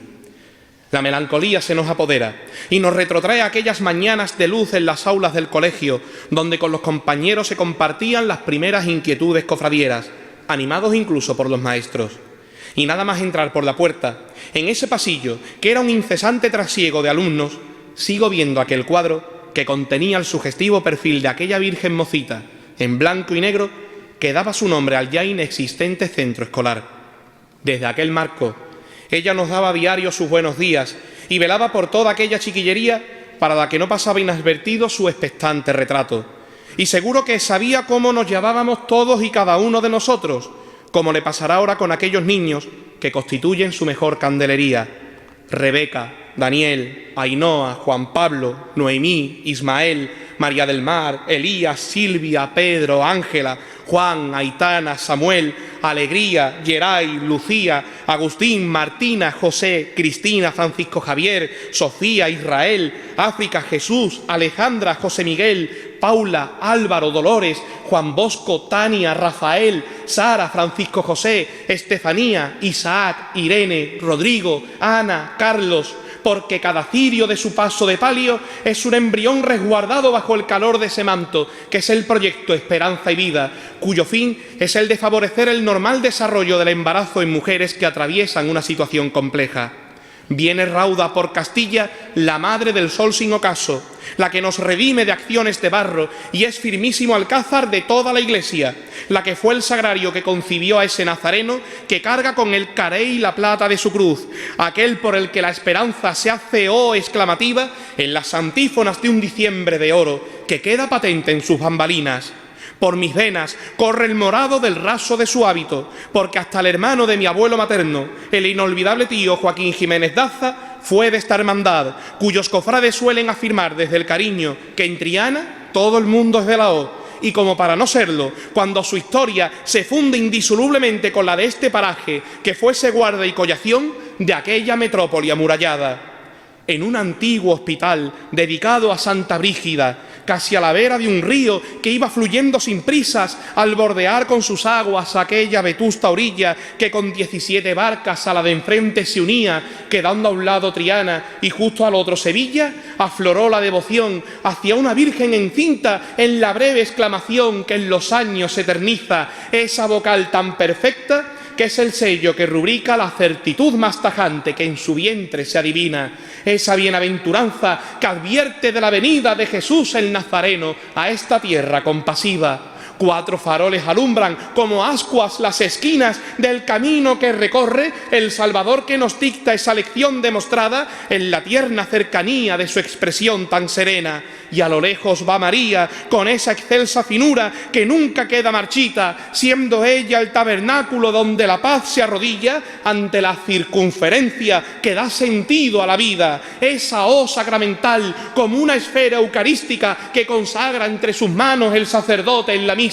La melancolía se nos apodera y nos retrotrae a aquellas mañanas de luz en las aulas del colegio, donde con los compañeros se compartían las primeras inquietudes cofradieras, animados incluso por los maestros. Y nada más entrar por la puerta, en ese pasillo, que era un incesante trasiego de alumnos, sigo viendo aquel cuadro que contenía el sugestivo perfil de aquella virgen mocita, en blanco y negro, que daba su nombre al ya inexistente centro escolar. Desde aquel marco, ella nos daba a diario sus buenos días y velaba por toda aquella chiquillería para la que no pasaba inadvertido su expectante retrato. Y seguro que sabía cómo nos llamábamos todos y cada uno de nosotros, como le pasará ahora con aquellos niños que constituyen su mejor candelería: Rebeca, Daniel, Ainhoa, Juan Pablo, Noemí, Ismael, María del Mar, Elías, Silvia, Pedro, Ángela, Juan, Aitana, Samuel, Alegría, Geray, Lucía, Agustín, Martina, José, Cristina, Francisco Javier, Sofía, Israel, África, Jesús, Alejandra, José Miguel, Paula, Álvaro, Dolores, Juan Bosco, Tania, Rafael, Sara, Francisco José, Estefanía, Isaac, Irene, Rodrigo, Ana, Carlos, porque cada cirio de su paso de palio es un embrión resguardado bajo el calor de ese manto, que es el proyecto Esperanza y Vida, cuyo fin es el de favorecer el normal desarrollo del embarazo en mujeres que atraviesan una situación compleja. Viene rauda por Castilla la Madre del Sol sin ocaso, la que nos redime de acciones de barro y es firmísimo alcázar de toda la Iglesia, la que fue el sagrario que concibió a ese nazareno que carga con el carey y la plata de su cruz, aquel por el que la esperanza se hace exclamativa en las antífonas de un diciembre de oro que queda patente en sus bambalinas. Por mis venas corre el morado del raso de su hábito, porque hasta el hermano de mi abuelo materno, el inolvidable tío Joaquín Jiménez Daza, fue de esta hermandad, cuyos cofrades suelen afirmar desde el cariño que en Triana todo el mundo es de la O, y como para no serlo, cuando su historia se funde indisolublemente con la de este paraje, que fuese guarda y collación de aquella metrópoli amurallada. En un antiguo hospital dedicado a Santa Brígida, casi a la vera de un río que iba fluyendo sin prisas al bordear con sus aguas aquella vetusta orilla que con 17 barcas a la de enfrente se unía, quedando a un lado Triana y justo al otro Sevilla, afloró la devoción hacia una virgen encinta en la breve exclamación que en los años eterniza, esa vocal tan perfecta que es el sello que rubrica la certitud más tajante que en su vientre se adivina, esa bienaventuranza que advierte de la venida de Jesús el Nazareno a esta tierra compasiva. 4 faroles alumbran como ascuas las esquinas del camino que recorre el Salvador que nos dicta esa lección demostrada en la tierna cercanía de su expresión tan serena. Y a lo lejos va María con esa excelsa finura que nunca queda marchita, siendo ella el tabernáculo donde la paz se arrodilla ante la circunferencia que da sentido a la vida, esa hoz sacramental como una esfera eucarística que consagra entre sus manos el sacerdote en la misa.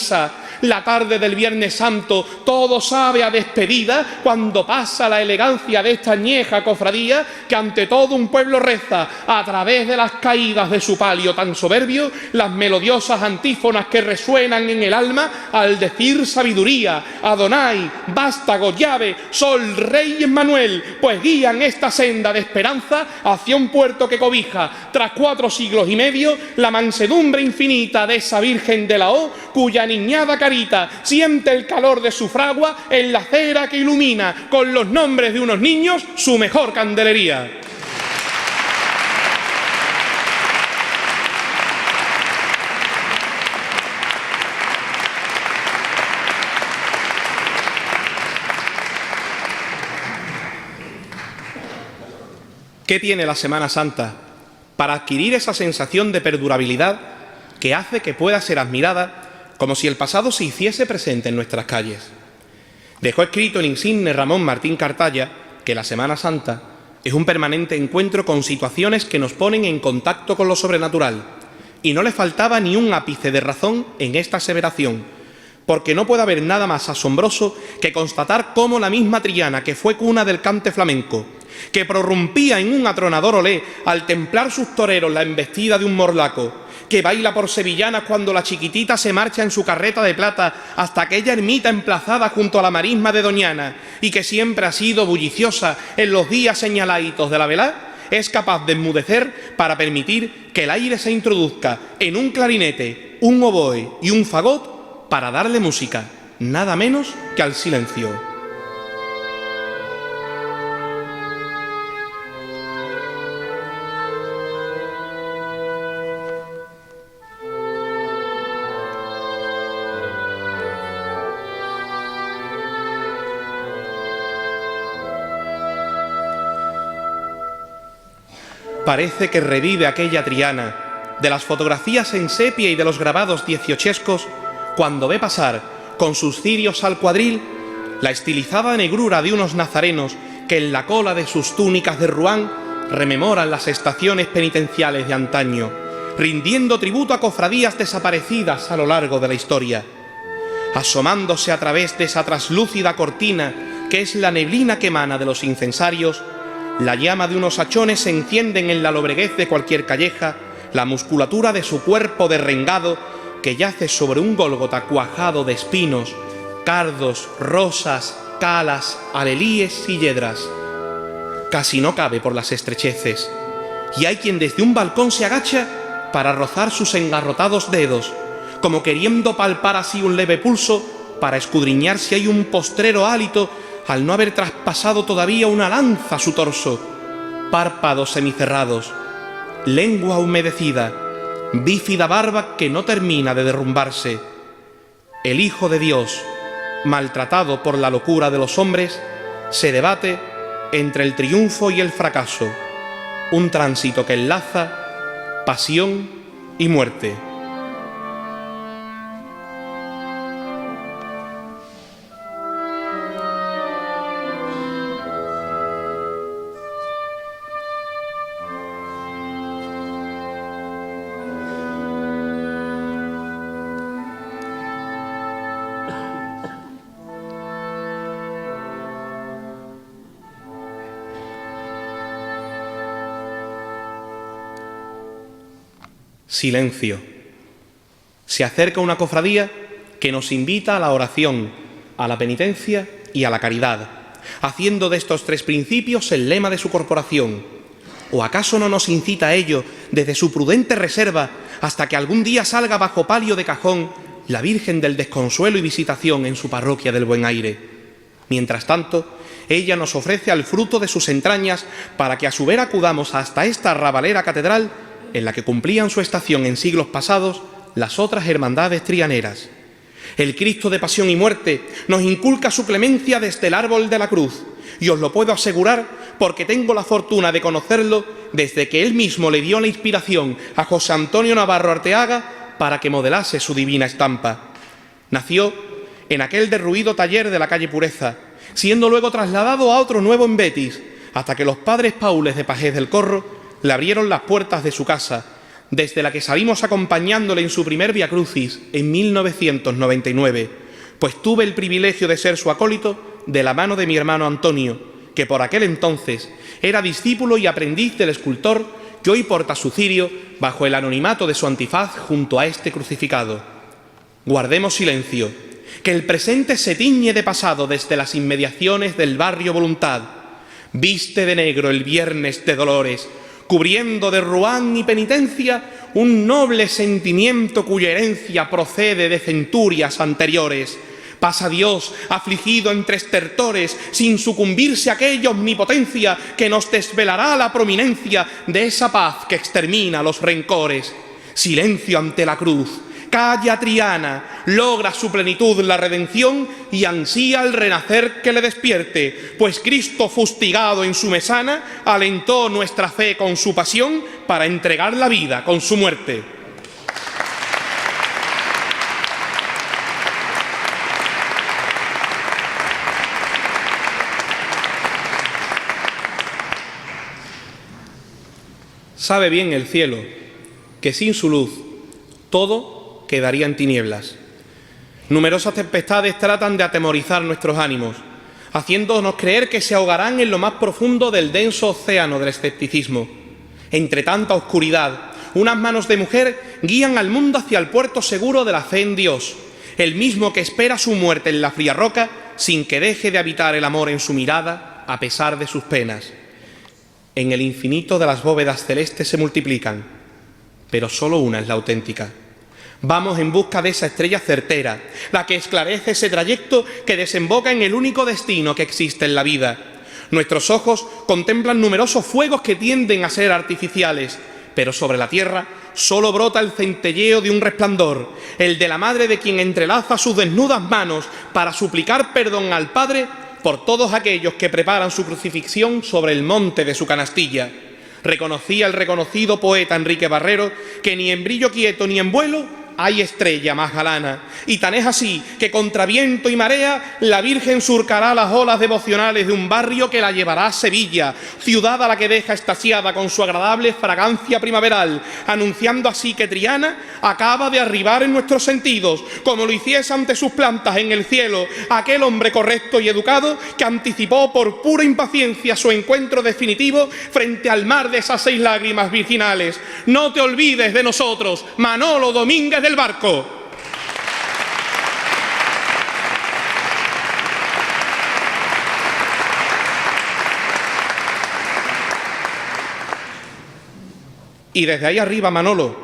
La tarde del Viernes Santo todo sabe a despedida cuando pasa la elegancia de esta añeja cofradía que ante todo un pueblo reza a través de las caídas de su palio tan soberbio las melodiosas antífonas que resuenan en el alma al decir sabiduría, Adonai, vástago, llave, sol, rey y Emmanuel, pues guían esta senda de esperanza hacia un puerto que cobija tras 4 siglos y medio la mansedumbre infinita de esa Virgen de la O cuya niñada carita siente el calor de su fragua en la cera que ilumina con los nombres de unos niños su mejor candelería. ¿Qué tiene la Semana Santa para adquirir esa sensación de perdurabilidad que hace que pueda ser admirada como si el pasado se hiciese presente en nuestras calles? Dejó escrito el insigne Ramón Martín Cartaya que la Semana Santa es un permanente encuentro con situaciones que nos ponen en contacto con lo sobrenatural, y no le faltaba ni un ápice de razón en esta aseveración, porque no puede haber nada más asombroso que constatar cómo la misma Triana, que fue cuna del cante flamenco, que prorrumpía en un atronador olé al templar sus toreros la embestida de un morlaco, que baila por sevillanas cuando la chiquitita se marcha en su carreta de plata hasta aquella ermita emplazada junto a la marisma de Doñana, y que siempre ha sido bulliciosa en los días señaladitos de la velá, es capaz de enmudecer para permitir que el aire se introduzca en un clarinete, un oboe y un fagot para darle música, nada menos que al silencio. Parece que revive aquella Triana de las fotografías en sepia y de los grabados dieciochescos cuando ve pasar con sus cirios al cuadril la estilizada negrura de unos nazarenos que en la cola de sus túnicas de ruán rememoran las estaciones penitenciales de antaño, rindiendo tributo a cofradías desaparecidas a lo largo de la historia. Asomándose a través de esa traslúcida cortina que es la neblina que emana de los incensarios, la llama de unos hachones se encienden en la lobreguez de cualquier calleja, la musculatura de su cuerpo derrengado que yace sobre un Gólgota cuajado de espinos, cardos, rosas, calas, alelíes y yedras. Casi no cabe por las estrecheces, y hay quien desde un balcón se agacha para rozar sus engarrotados dedos, como queriendo palpar así un leve pulso para escudriñar si hay un postrero hálito al no haber traspasado todavía una lanza su torso. Párpados semicerrados, lengua humedecida, bífida barba que no termina de derrumbarse. El Hijo de Dios, maltratado por la locura de los hombres, se debate entre el triunfo y el fracaso, un tránsito que enlaza pasión y muerte. Silencio. Se acerca una cofradía que nos invita a la oración, a la penitencia y a la caridad, haciendo de estos tres principios el lema de su corporación. ¿O acaso no nos incita a ello desde su prudente reserva hasta que algún día salga bajo palio de cajón la Virgen del Desconsuelo y Visitación en su parroquia del Buen Aire? Mientras tanto, ella nos ofrece al fruto de sus entrañas para que a su vez acudamos hasta esta arrabalera catedral en la que cumplían su estación en siglos pasados las otras hermandades trianeras. El Cristo de pasión y muerte nos inculca su clemencia desde el árbol de la cruz, y os lo puedo asegurar porque tengo la fortuna de conocerlo desde que él mismo le dio la inspiración a José Antonio Navarro Arteaga para que modelase su divina estampa. Nació en aquel derruido taller de la calle Pureza, siendo luego trasladado a otro nuevo en Betis, hasta que los padres Paules de Pajés del Corro le abrieron las puertas de su casa, desde la que salimos acompañándole en su primer Via Crucis en 1999, pues tuve el privilegio de ser su acólito de la mano de mi hermano Antonio, que por aquel entonces era discípulo y aprendiz del escultor que hoy porta su cirio bajo el anonimato de su antifaz junto a este crucificado. Guardemos silencio, que el presente se tiñe de pasado desde las inmediaciones del barrio Voluntad. Viste de negro el viernes de dolores, cubriendo de ruán y penitencia un noble sentimiento cuya herencia procede de centurias anteriores. Pasa Dios, afligido entre estertores, sin sucumbirse a aquella omnipotencia que nos desvelará la prominencia de esa paz que extermina los rencores. Silencio ante la cruz. Calla Triana, logra su plenitud la redención y ansía el renacer que le despierte, pues Cristo fustigado en su mesana alentó nuestra fe con su pasión para entregar la vida con su muerte. Sabe bien el cielo que sin su luz todo quedaría en tinieblas. Numerosas tempestades tratan de atemorizar nuestros ánimos, haciéndonos creer que se ahogarán en lo más profundo del denso océano del escepticismo. Entre tanta oscuridad, unas manos de mujer guían al mundo hacia el puerto seguro de la fe en Dios, el mismo que espera su muerte en la fría roca sin que deje de habitar el amor en su mirada a pesar de sus penas. En el infinito de las bóvedas celestes se multiplican, pero solo una es la auténtica. Vamos en busca de esa estrella certera, la que esclarece ese trayecto que desemboca en el único destino que existe en la vida. Nuestros ojos contemplan numerosos fuegos que tienden a ser artificiales, pero sobre la tierra solo brota el centelleo de un resplandor, el de la madre de quien entrelaza sus desnudas manos para suplicar perdón al Padre por todos aquellos que preparan su crucifixión sobre el monte de su canastilla. Reconocía el reconocido poeta Enrique Barrero que ni en brillo quieto ni en vuelo hay estrella más galana, y tan es así que contra viento y marea la Virgen surcará las olas devocionales de un barrio que la llevará a Sevilla, ciudad a la que deja extasiada con su agradable fragancia primaveral, anunciando así que Triana acaba de arribar en nuestros sentidos, como lo hiciese ante sus plantas en el cielo aquel hombre correcto y educado que anticipó por pura impaciencia su encuentro definitivo frente al mar de esas 6 lágrimas virginales. No te olvides de nosotros, Manolo Domínguez del Barco. Y desde ahí arriba, Manolo,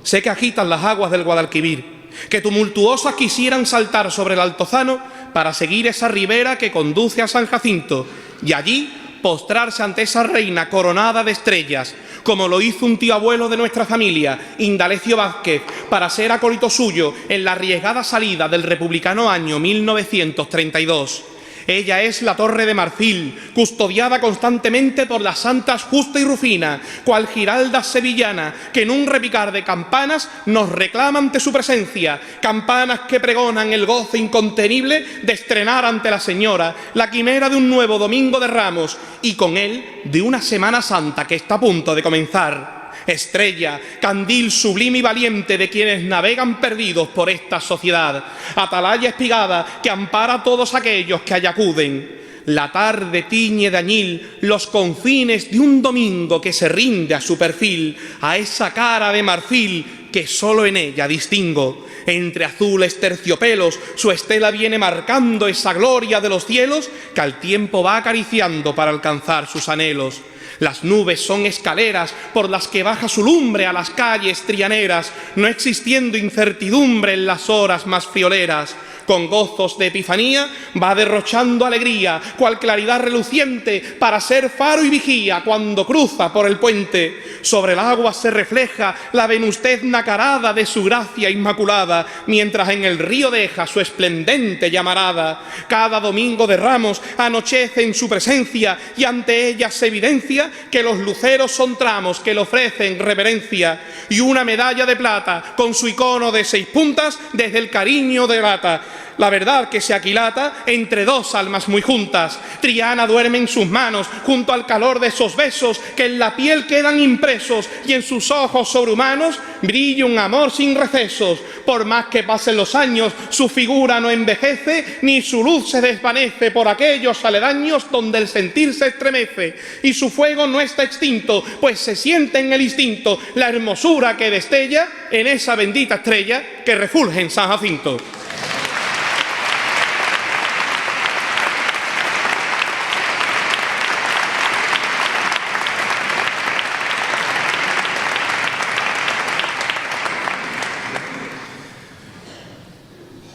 sé que agitan las aguas del Guadalquivir, que tumultuosas quisieran saltar sobre el Altozano para seguir esa ribera que conduce a San Jacinto y allí postrarse ante esa reina coronada de estrellas, como lo hizo un tío abuelo de nuestra familia, Indalecio Vázquez, para ser acólito suyo en la arriesgada salida del republicano año 1932. Ella es la Torre de Marfil, custodiada constantemente por las santas Justa y Rufina, cual giraldas sevillana, que en un repicar de campanas nos reclama ante su presencia, campanas que pregonan el goce incontenible de estrenar ante la Señora la quimera de un nuevo Domingo de Ramos y con él de una Semana Santa que está a punto de comenzar. Estrella, candil sublime y valiente de quienes navegan perdidos por esta sociedad, atalaya espigada que ampara a todos aquellos que allá acuden. La tarde tiñe de añil los confines de un domingo que se rinde a su perfil, a esa cara de marfil que solo en ella distingo. Entre azules terciopelos su estela viene marcando esa gloria de los cielos que al tiempo va acariciando para alcanzar sus anhelos. Las nubes son escaleras por las que baja su lumbre a las calles trianeras, no existiendo incertidumbre en las horas más frioleras. Con gozos de epifanía va derrochando alegría, cual claridad reluciente para ser faro y vigía cuando cruza por el puente. Sobre el agua se refleja la venustez nacarada de su gracia inmaculada, mientras en el río deja su esplendente llamarada. Cada domingo de Ramos anochece en su presencia y ante ella se evidencia que los luceros son tramos que le ofrecen reverencia, y una medalla de plata con su icono de 6 puntas desde el cariño delata la verdad que se aquilata entre dos almas muy juntas. Triana duerme en sus manos junto al calor de esos besos que en la piel quedan impresos, y en sus ojos sobrehumanos brilla un amor sin recesos. Por más que pasen los años, su figura no envejece, ni su luz se desvanece por aquellos aledaños donde el sentir se estremece. Y su fuego no está extinto, pues se siente en el instinto la hermosura que destella en esa bendita estrella que refulge en San Jacinto.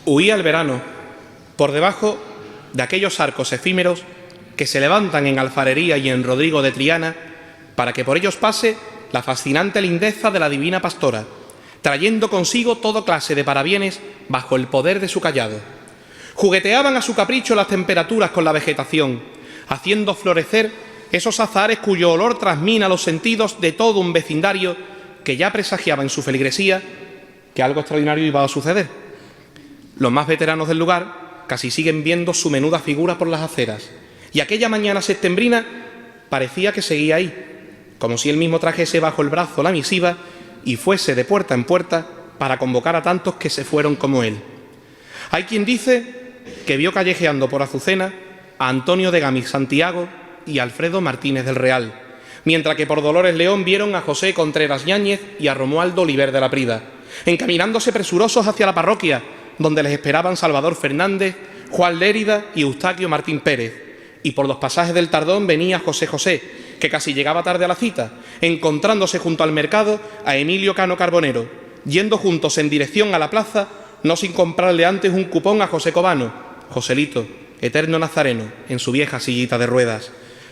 Huía el verano, por debajo de aquellos arcos efímeros que se levantan en Alfarería y en Rodrigo de Triana, para que por ellos pase la fascinante lindeza de la divina pastora, trayendo consigo toda clase de parabienes bajo el poder de su cayado. Jugueteaban a su capricho las temperaturas con la vegetación, haciendo florecer esos azahares cuyo olor trasmina los sentidos de todo un vecindario que ya presagiaba en su feligresía que algo extraordinario iba a suceder. Los más veteranos del lugar casi siguen viendo su menuda figura por las aceras, y aquella mañana septembrina parecía que seguía ahí, como si él mismo trajese bajo el brazo la misiva y fuese de puerta en puerta para convocar a tantos que se fueron como él. Hay quien dice que vio callejeando por Azucena a Antonio de Gamis Santiago y Alfredo Martínez del Real, mientras que por Dolores León vieron a José Contreras Yáñez y a Romualdo Oliver de la Prida, encaminándose presurosos hacia la parroquia, donde les esperaban Salvador Fernández, Juan Lérida y Eustaquio Martín Pérez. Y por los pasajes del Tardón venía José José, que casi llegaba tarde a la cita, encontrándose junto al mercado a Emilio Cano Carbonero, yendo juntos en dirección a la plaza, no sin comprarle antes un cupón a José Cobano, Joselito, eterno nazareno, en su vieja sillita de ruedas,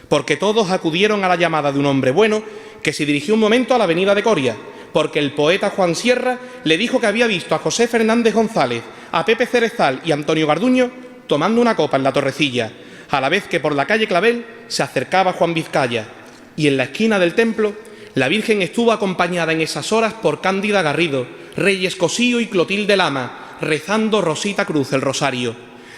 porque todos acudieron a la llamada de un hombre bueno que se dirigió un momento a la avenida de Coria, porque el poeta Juan Sierra le dijo que había visto a José Fernández González, a Pepe Cerezal y a Antonio Garduño tomando una copa en la Torrecilla, a la vez que por la calle Clavel se acercaba Juan Vizcaya, y en la esquina del templo la Virgen estuvo acompañada en esas horas por Cándida Garrido, Reyes Cosío y Clotilde Lama, rezando Rosita Cruz el rosario.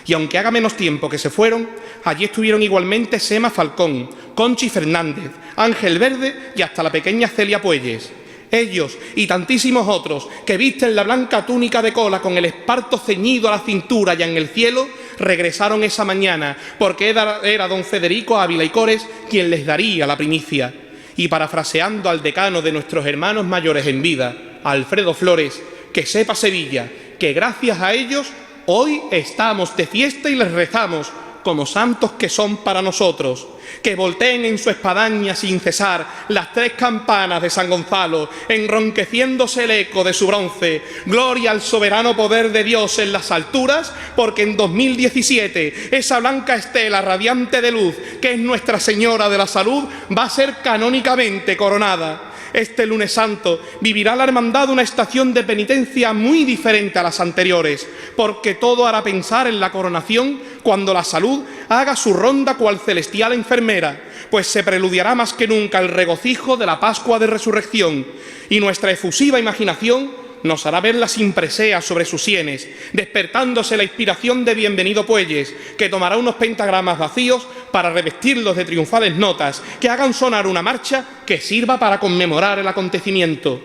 Y aunque haga menos tiempo que se fueron, allí estuvieron igualmente Sema Falcón, Conchi Fernández, Ángel Verde y hasta la pequeña Celia Puelles. Ellos y tantísimos otros que visten la blanca túnica de cola con el esparto ceñido a la cintura y en el cielo, regresaron esa mañana, porque era don Federico Ávila y Cores quien les daría la primicia. Y parafraseando al decano de nuestros hermanos mayores en vida, Alfredo Flores, que sepa Sevilla que gracias a ellos hoy estamos de fiesta y les rezamos como santos que son para nosotros. Que volteen en su espadaña sin cesar las 3 campanas de San Gonzalo, enronqueciéndose el eco de su bronce. Gloria al soberano poder de Dios en las alturas, porque en 2017 esa blanca estela radiante de luz, que es Nuestra Señora de la Salud, va a ser canónicamente coronada. Este lunes santo vivirá la hermandad una estación de penitencia muy diferente a las anteriores, porque todo hará pensar en la coronación cuando la salud haga su ronda cual celestial enfermera, pues se preludiará más que nunca el regocijo de la Pascua de Resurrección, y nuestra efusiva imaginación nos hará verla sin preseas sobre sus sienes, despertándose la inspiración de Bienvenido Puelles, que tomará unos pentagramas vacíos para revestirlos de triunfales notas que hagan sonar una marcha que sirva para conmemorar el acontecimiento.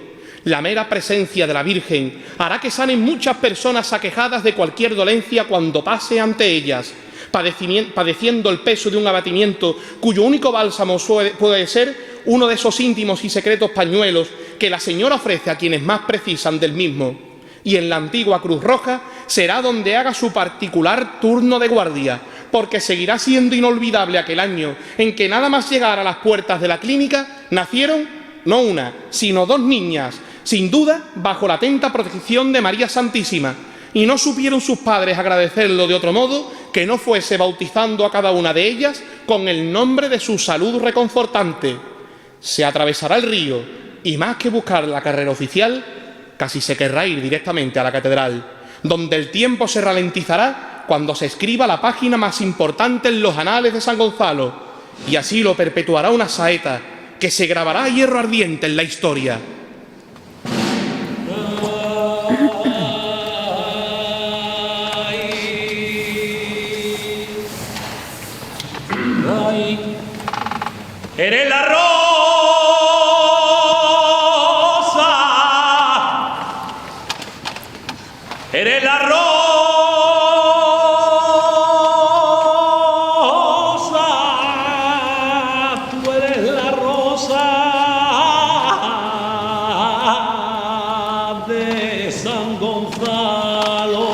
La mera presencia de la Virgen hará que sanen muchas personas aquejadas de cualquier dolencia cuando pase ante ellas, padeciendo el peso de un abatimiento cuyo único bálsamo puede ser uno de esos íntimos y secretos pañuelos que la señora ofrece a quienes más precisan del mismo, y en la antigua Cruz Roja será donde haga su particular turno de guardia, porque seguirá siendo inolvidable aquel año en que nada más llegar a las puertas de la clínica nacieron no una, sino 2 niñas, sin duda bajo la atenta protección de María Santísima, y no supieron sus padres agradecerlo de otro modo que no fuese bautizando a cada una de ellas con el nombre de su salud reconfortante. Se atravesará el río y, más que buscar la carrera oficial, casi se querrá ir directamente a la catedral, donde el tiempo se ralentizará cuando se escriba la página más importante en los anales de San Gonzalo, y así lo perpetuará una saeta que se grabará a hierro ardiente en la historia. Eres la rosa, eres la rosa, tú eres la rosa de San Gonzalo.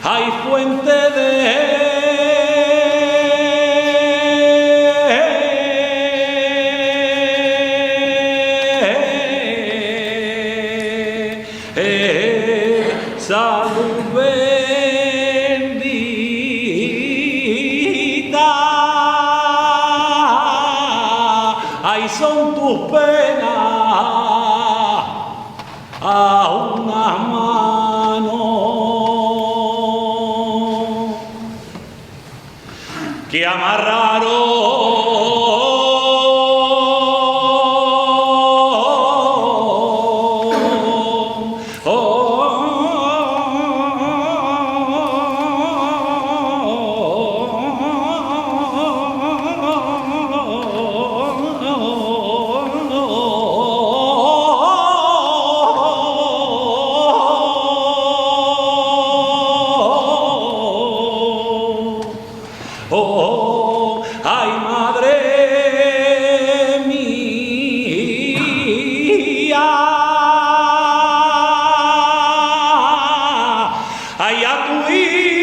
Hay fuente de salud bendita, ahí son tus penas a una mano que ay, madre mía, ay, a tu hijo,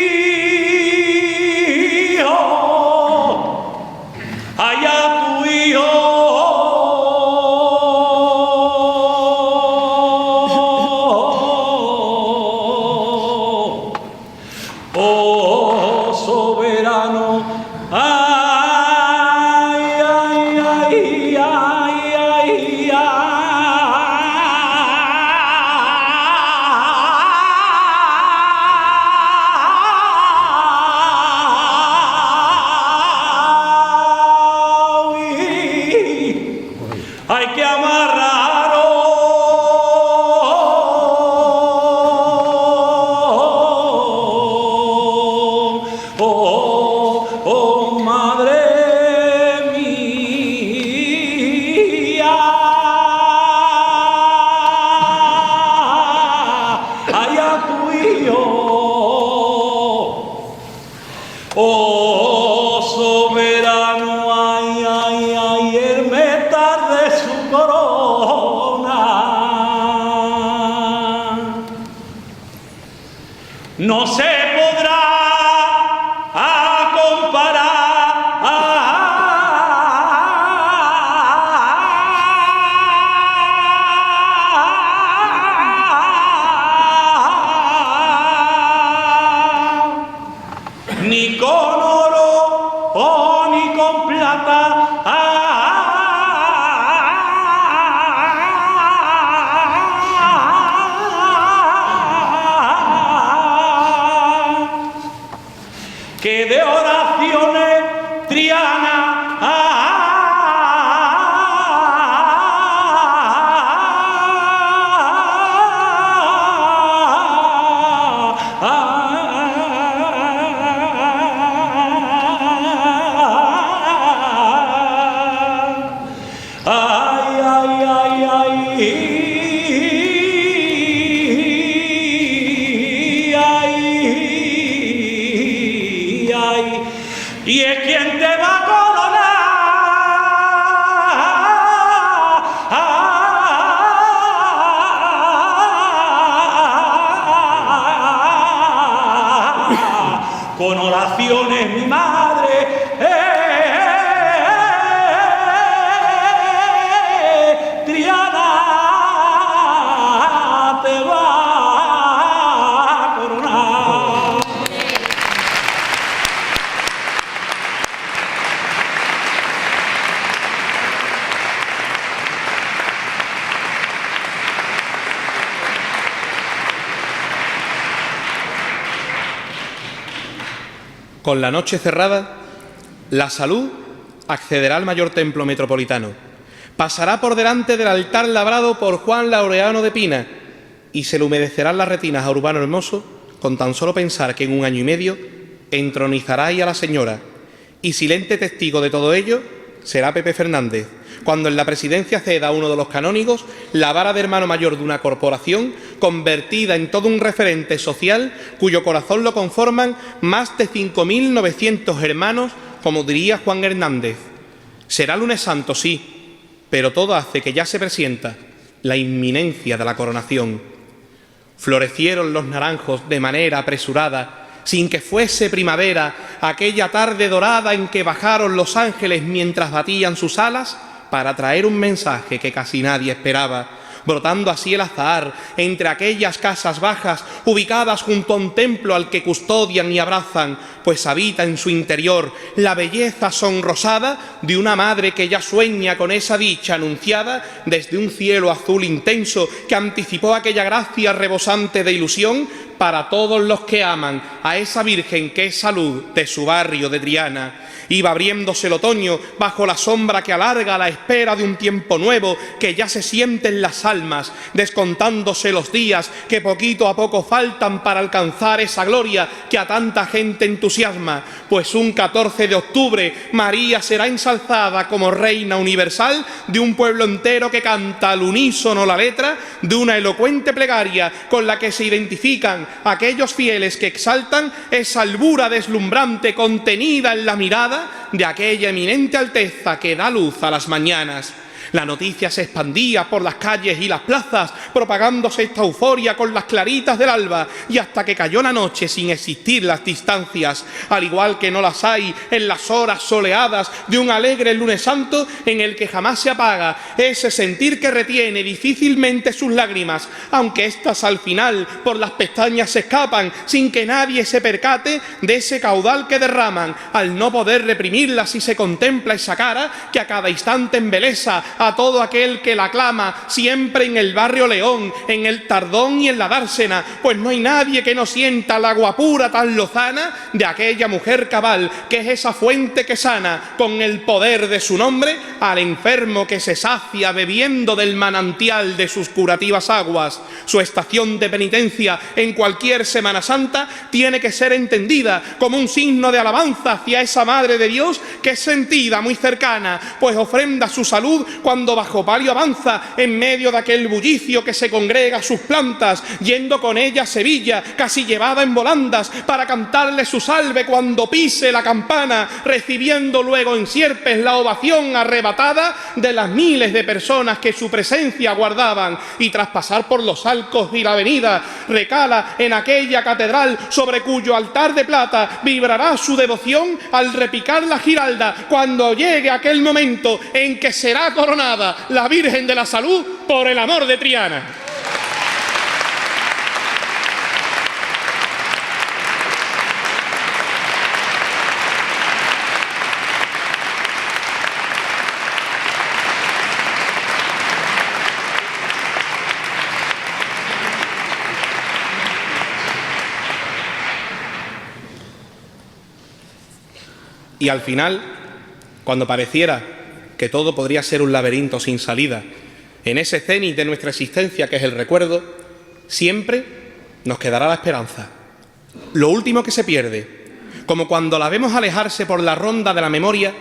ay, a tu hijo, oh soberano. Ay, ay, ay, ay, ay, hay que amarrar, oh, madre mía, ay, a tu hijo, oh, soberano, ay, ay, ay, el metal de su corona no se podrá ni con oro ni con plata, con oraciones mi madre. Triana te va a coronar. Con la noche cerrada, la salud accederá al mayor templo metropolitano. Pasará por delante del altar labrado por Juan Laureano de Pina y se le humedecerán las retinas a Urbano Hermoso con tan solo pensar que en 1 año y medio entronizará ahí a la señora. Y silente testigo de todo ello será Pepe Fernández, cuando en la presidencia ceda a uno de los canónigos la vara de hermano mayor de una corporación convertida en todo un referente social cuyo corazón lo conforman más de 5.900 hermanos, como diría Juan Hernández. Será lunes santo, sí, pero todo hace que ya se presienta la inminencia de la coronación. Florecieron los naranjos de manera apresurada, sin que fuese primavera, aquella tarde dorada en que bajaron los ángeles mientras batían sus alas para traer un mensaje que casi nadie esperaba, brotando así el azahar entre aquellas casas bajas ubicadas junto a un templo al que custodian y abrazan, pues habita en su interior la belleza sonrosada de una madre que ya sueña con esa dicha anunciada desde un cielo azul intenso que anticipó aquella gracia rebosante de ilusión para todos los que aman a esa Virgen que es salud de su barrio de Triana. Iba abriéndose el otoño bajo la sombra que alarga la espera de un tiempo nuevo que ya se siente en las almas, descontándose los días que poquito a poco faltan para alcanzar esa gloria que a tanta gente entusiasma, pues un 14 de octubre María será ensalzada como reina universal de un pueblo entero que canta al unísono la letra de una elocuente plegaria con la que se identifican aquellos fieles que exaltan esa albura deslumbrante contenida en la mirada de aquella eminente alteza que da luz a las mañanas. La noticia se expandía por las calles y las plazas, propagándose esta euforia con las claritas del alba, y hasta que cayó la noche sin existir las distancias, al igual que no las hay en las horas soleadas de un alegre lunes santo en el que jamás se apaga ese sentir que retiene difícilmente sus lágrimas, aunque éstas al final por las pestañas se escapan sin que nadie se percate de ese caudal que derraman, al no poder reprimirlas y se contempla esa cara que a cada instante embelesa a todo aquel que la aclama, siempre en el barrio León, en el Tardón y en la Dársena, pues no hay nadie que no sienta la agua pura tan lozana de aquella mujer cabal, que es esa fuente que sana con el poder de su nombre al enfermo que se sacia bebiendo del manantial de sus curativas aguas. Su estación de penitencia en cualquier Semana Santa tiene que ser entendida como un signo de alabanza hacia esa Madre de Dios que es sentida muy cercana, pues ofrenda su salud cuando bajo palio avanza en medio de aquel bullicio que se congrega a sus plantas, yendo con ella a Sevilla, casi llevada en volandas, para cantarle su salve cuando pise la campana, recibiendo luego en Sierpes la ovación arrebatada de las miles de personas que su presencia guardaban, y tras pasar por los arcos y la avenida, recala en aquella catedral sobre cuyo altar de plata vibrará su devoción al repicar la giralda cuando llegue aquel momento en que será coronada la Virgen de la Salud por el amor de Triana. Y al final, cuando pareciera que todo podría ser un laberinto sin salida, en ese cénit de nuestra existencia que es el recuerdo, siempre nos quedará la esperanza. Lo último que se pierde, como cuando la vemos alejarse por la ronda de la memoria,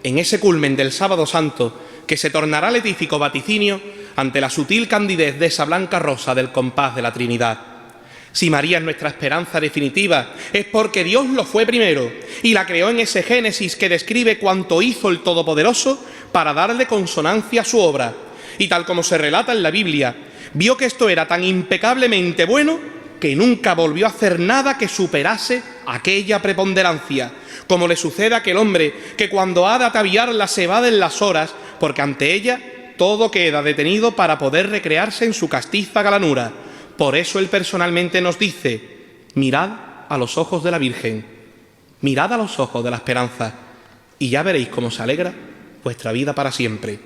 en ese culmen del Sábado Santo, que se tornará letífico vaticinio ante la sutil candidez de esa blanca rosa del compás de la Trinidad. Si María es nuestra esperanza definitiva, es porque Dios lo fue primero y la creó en ese Génesis que describe cuanto hizo el Todopoderoso para darle consonancia a su obra. Y tal como se relata en la Biblia, vio que esto era tan impecablemente bueno que nunca volvió a hacer nada que superase aquella preponderancia, como le sucede a aquel hombre que cuando ha de ataviarla se evaden las horas, porque ante ella todo queda detenido para poder recrearse en su castiza galanura. Por eso él personalmente nos dice: mirad a los ojos de la Virgen, mirad a los ojos de la esperanza, y ya veréis cómo se alegra vuestra vida para siempre.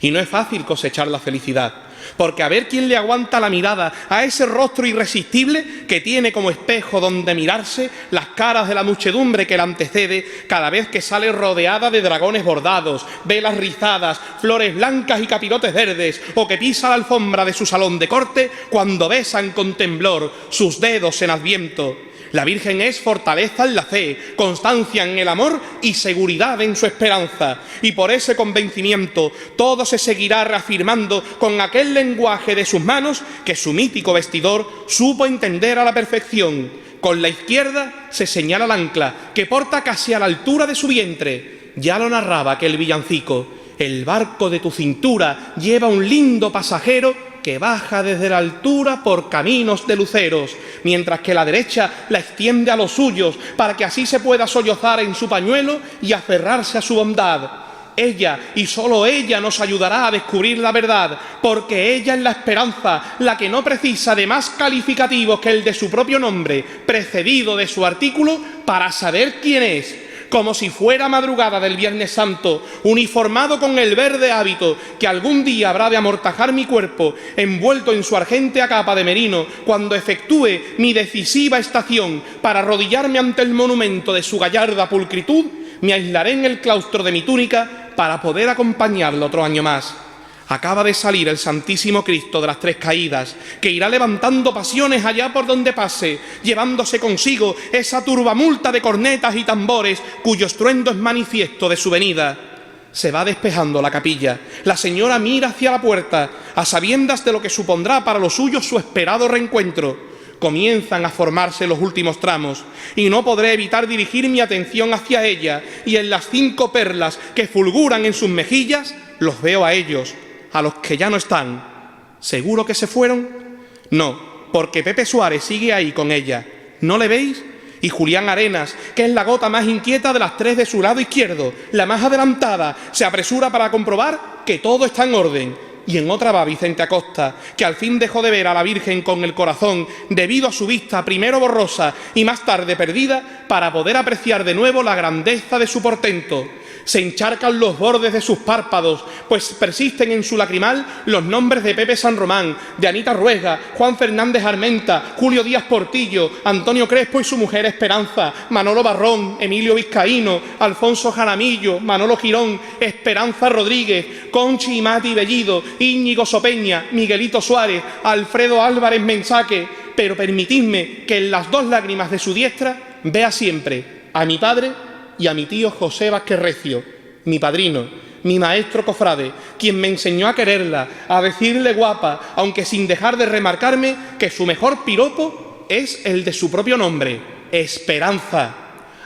Y no es fácil cosechar la felicidad, porque a ver quién le aguanta la mirada a ese rostro irresistible que tiene como espejo donde mirarse las caras de la muchedumbre que la antecede cada vez que sale rodeada de dragones bordados, velas rizadas, flores blancas y capirotes verdes, o que pisa la alfombra de su salón de corte cuando besan con temblor sus dedos en Adviento. La Virgen es fortaleza en la fe, constancia en el amor y seguridad en su esperanza. Y por ese convencimiento todo se seguirá reafirmando con aquel lenguaje de sus manos que su mítico vestidor supo entender a la perfección. Con la izquierda se señala el ancla, que porta casi a la altura de su vientre. Ya lo narraba aquel villancico: el barco de tu cintura lleva un lindo pasajero que baja desde la altura por caminos de luceros, mientras que la derecha la extiende a los suyos, para que así se pueda sollozar en su pañuelo y aferrarse a su bondad. Ella, y sólo ella, nos ayudará a descubrir la verdad, porque ella es la esperanza, la que no precisa de más calificativos que el de su propio nombre, precedido de su artículo, para saber quién es. Como si fuera madrugada del Viernes Santo, uniformado con el verde hábito que algún día habrá de amortajar mi cuerpo, envuelto en su argéntea capa de merino, cuando efectúe mi decisiva estación para arrodillarme ante el monumento de su gallarda pulcritud, me aislaré en el claustro de mi túnica para poder acompañarlo otro año más. Acaba de salir el Santísimo Cristo de las Tres Caídas, que irá levantando pasiones allá por donde pase, llevándose consigo esa turbamulta de cornetas y tambores cuyo estruendo es manifiesto de su venida. Se va despejando la capilla. La señora mira hacia la puerta, a sabiendas de lo que supondrá para los suyos su esperado reencuentro. Comienzan a formarse los últimos tramos, y no podré evitar dirigir mi atención hacia ella, y en las 5 perlas que fulguran en sus mejillas, los veo a ellos, a los que ya no están. ¿Seguro que se fueron? No, porque Pepe Suárez sigue ahí con ella. ¿No le veis? Y Julián Arenas, que es la gota más inquieta de las 3 de su lado izquierdo, la más adelantada, se apresura para comprobar que todo está en orden. Y en otra va Vicente Acosta, que al fin dejó de ver a la Virgen con el corazón debido a su vista primero borrosa y más tarde perdida, para poder apreciar de nuevo la grandeza de su portento. Se encharcan los bordes de sus párpados, pues persisten en su lacrimal los nombres de Pepe San Román, de Anita Ruega, Juan Fernández Armenta, Julio Díaz Portillo, Antonio Crespo y su mujer Esperanza, Manolo Barrón, Emilio Vizcaíno, Alfonso Jaramillo, Manolo Girón, Esperanza Rodríguez, Conchi y Mati Bellido, Íñigo Sopeña, Miguelito Suárez, Alfredo Álvarez Mensaque. Pero permitidme que en las 2 lágrimas de su diestra vea siempre a mi padre y a mi tío José Vázquez Recio, mi padrino, mi maestro cofrade, quien me enseñó a quererla, a decirle guapa, aunque sin dejar de remarcarme que su mejor piropo es el de su propio nombre: Esperanza.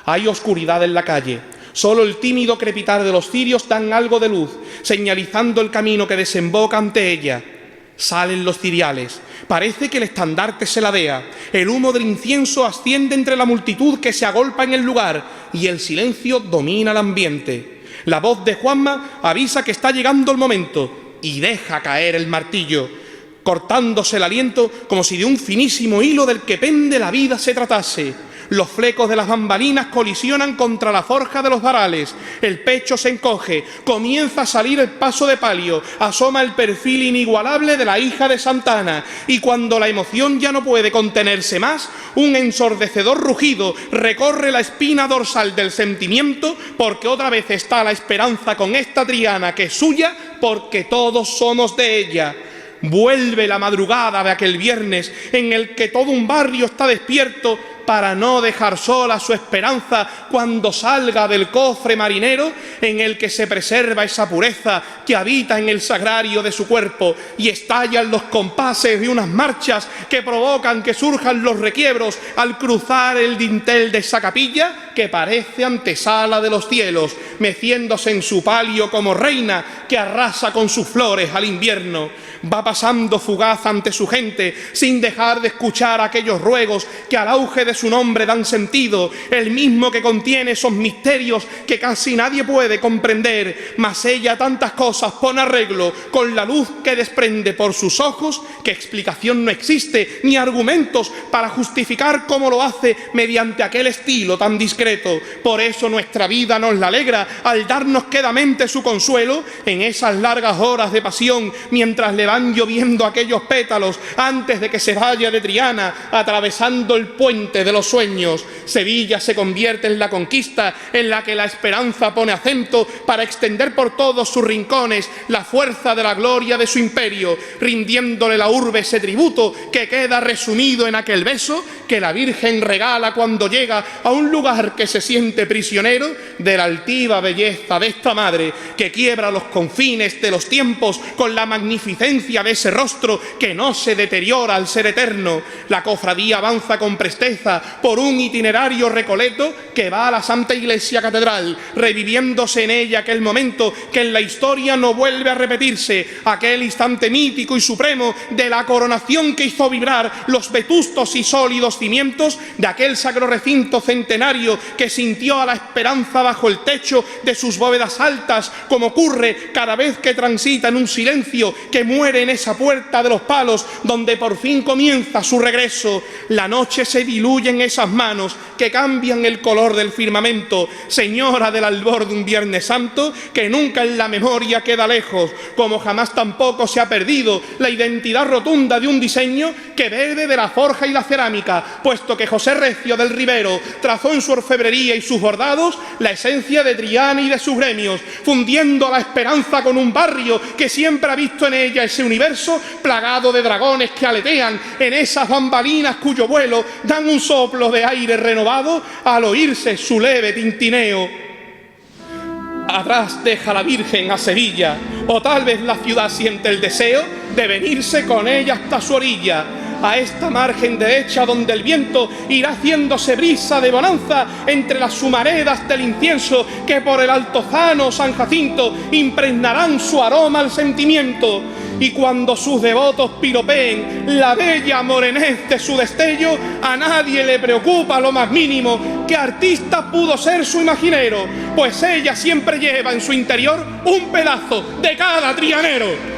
Hay oscuridad en la calle. Solo el tímido crepitar de los cirios dan algo de luz, señalizando el camino que desemboca ante ella. Salen los ciriales. Parece que el estandarte se ladea. El humo del incienso asciende entre la multitud que se agolpa en el lugar y el silencio domina el ambiente. La voz de Juanma avisa que está llegando el momento y deja caer el martillo, cortándose el aliento como si de un finísimo hilo del que pende la vida se tratase. Los flecos de las bambalinas colisionan contra la forja de los varales, el pecho se encoge, comienza a salir el paso de palio, asoma el perfil inigualable de la hija de Santana, y cuando la emoción ya no puede contenerse más, un ensordecedor rugido recorre la espina dorsal del sentimiento, porque otra vez está la esperanza con esta Triana que es suya, porque todos somos de ella. Vuelve la madrugada de aquel viernes en el que todo un barrio está despierto para no dejar sola su esperanza cuando salga del cofre marinero en el que se preserva esa pureza que habita en el sagrario de su cuerpo, y estallan los compases de unas marchas que provocan que surjan los requiebros al cruzar el dintel de esa capilla que parece antesala de los cielos, meciéndose en su palio como reina que arrasa con sus flores al invierno. Va pasando fugaz ante su gente sin dejar de escuchar aquellos ruegos que al auge de su nombre dan sentido, el mismo que contiene esos misterios que casi nadie puede comprender, mas ella tantas cosas pone arreglo con la luz que desprende por sus ojos, que explicación no existe ni argumentos para justificar cómo lo hace mediante aquel estilo tan discreto. Por eso nuestra vida nos la alegra al darnos quedamente su consuelo en esas largas horas de pasión, mientras le van lloviendo aquellos pétalos antes de que se vaya de Triana, atravesando el puente de los sueños. Sevilla se convierte en la conquista en la que la esperanza pone acento para extender por todos sus rincones la fuerza de la gloria de su imperio, rindiéndole la urbe ese tributo que queda resumido en aquel beso que la Virgen regala cuando llega a un lugar que se siente prisionero de la altiva belleza de esta madre que quiebra los confines de los tiempos con la magnificencia de ese rostro que no se deteriora al ser eterno. La cofradía avanza con presteza por un itinerario recoleto que va a la Santa Iglesia Catedral, reviviéndose en ella aquel momento que en la historia no vuelve a repetirse, aquel instante mítico y supremo de la coronación que hizo vibrar los vetustos y sólidos cimientos de aquel sacro recinto centenario que sintió a la esperanza bajo el techo de sus bóvedas altas, como ocurre cada vez que transita en un silencio que muere en esa puerta de los palos donde por fin comienza su regreso. La noche se diluye en esas manos que cambian el color del firmamento, señora del albor de un Viernes Santo que nunca en la memoria queda lejos, como jamás tampoco se ha perdido la identidad rotunda de un diseño que bebe de la forja y la cerámica, puesto que José Recio del Ribero trazó en su orfebrería y sus bordados la esencia de Triana y de sus gremios, fundiendo la esperanza con un barrio que siempre ha visto en ella ese universo plagado de dragones que aletean en esas bambalinas cuyo vuelo dan un soplo de aire renovado al oírse su leve tintineo. Atrás deja la Virgen a Sevilla, o tal vez la ciudad siente el deseo de venirse con ella hasta su orilla, a esta margen derecha donde el viento irá haciéndose brisa de bonanza entre las humaredas del incienso que por el altozano San Jacinto impregnarán su aroma al sentimiento. Y cuando sus devotos piropeen la bella morenez de su destello, a nadie le preocupa lo más mínimo que artista pudo ser su imaginero, pues ella siempre lleva en su interior un pedazo de cada trianero.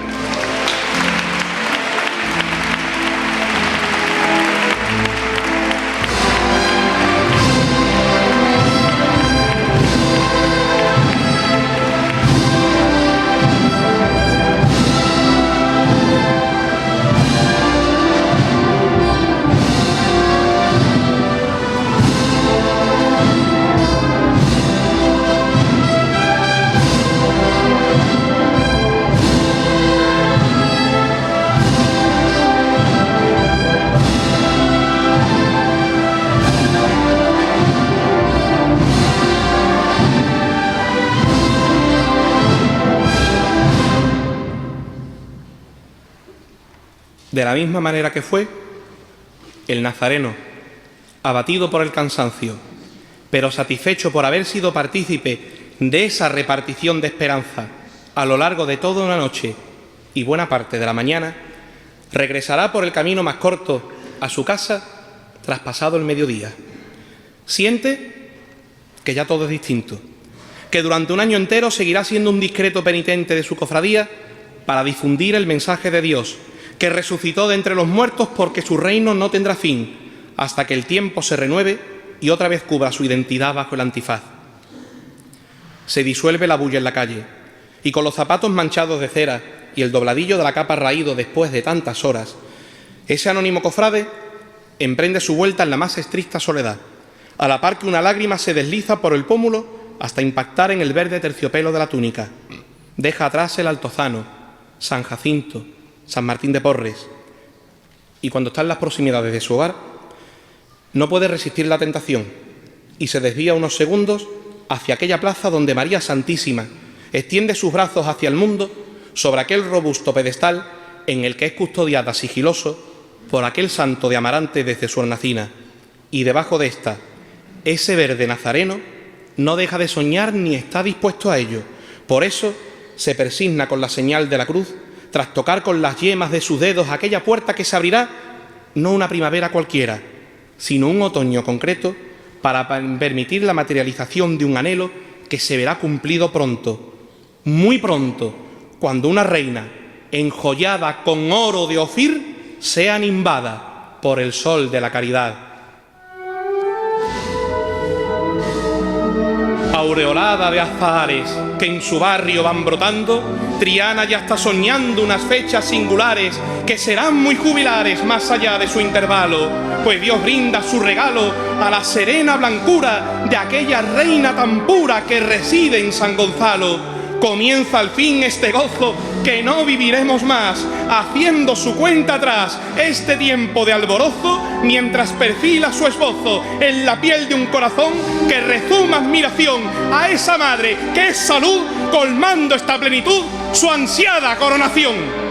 De la misma manera que fue, el nazareno, abatido por el cansancio, pero satisfecho por haber sido partícipe de esa repartición de esperanza a lo largo de toda una noche y buena parte de la mañana, regresará por el camino más corto a su casa tras pasado el mediodía. Siente que ya todo es distinto, que durante un año entero seguirá siendo un discreto penitente de su cofradía para difundir el mensaje de Dios, que resucitó de entre los muertos porque su reino no tendrá fin hasta que el tiempo se renueve y otra vez cubra su identidad bajo el antifaz. Se disuelve la bulla en la calle y con los zapatos manchados de cera y el dobladillo de la capa raído después de tantas horas, ese anónimo cofrade emprende su vuelta en la más estricta soledad, a la par que una lágrima se desliza por el pómulo hasta impactar en el verde terciopelo de la túnica. Deja atrás el Altozano, San Jacinto, San Martín de Porres, y cuando está en las proximidades de su hogar, no puede resistir la tentación y se desvía unos segundos hacia aquella plaza donde María Santísima extiende sus brazos hacia el mundo sobre aquel robusto pedestal en el que es custodiada sigiloso por aquel santo de Amarante desde su hornacina, y debajo de ésta, ese verde nazareno no deja de soñar ni está dispuesto a ello. Por eso se persigna con la señal de la cruz, tras tocar con las yemas de sus dedos aquella puerta que se abrirá, no una primavera cualquiera, sino un otoño concreto para permitir la materialización de un anhelo que se verá cumplido pronto, muy pronto, cuando una reina, enjollada con oro de Ofir, sea nimbada por el sol de la caridad. Aureolada de azahares que en su barrio van brotando, Triana ya está soñando unas fechas singulares que serán muy jubilares más allá de su intervalo, pues Dios brinda su regalo a la serena blancura de aquella reina tan pura que reside en San Gonzalo. Comienza al fin este gozo que no viviremos más, haciendo su cuenta atrás este tiempo de alborozo, mientras perfila su esbozo en la piel de un corazón que rezuma admiración a esa madre que es salud, colmando esta plenitud su ansiada coronación.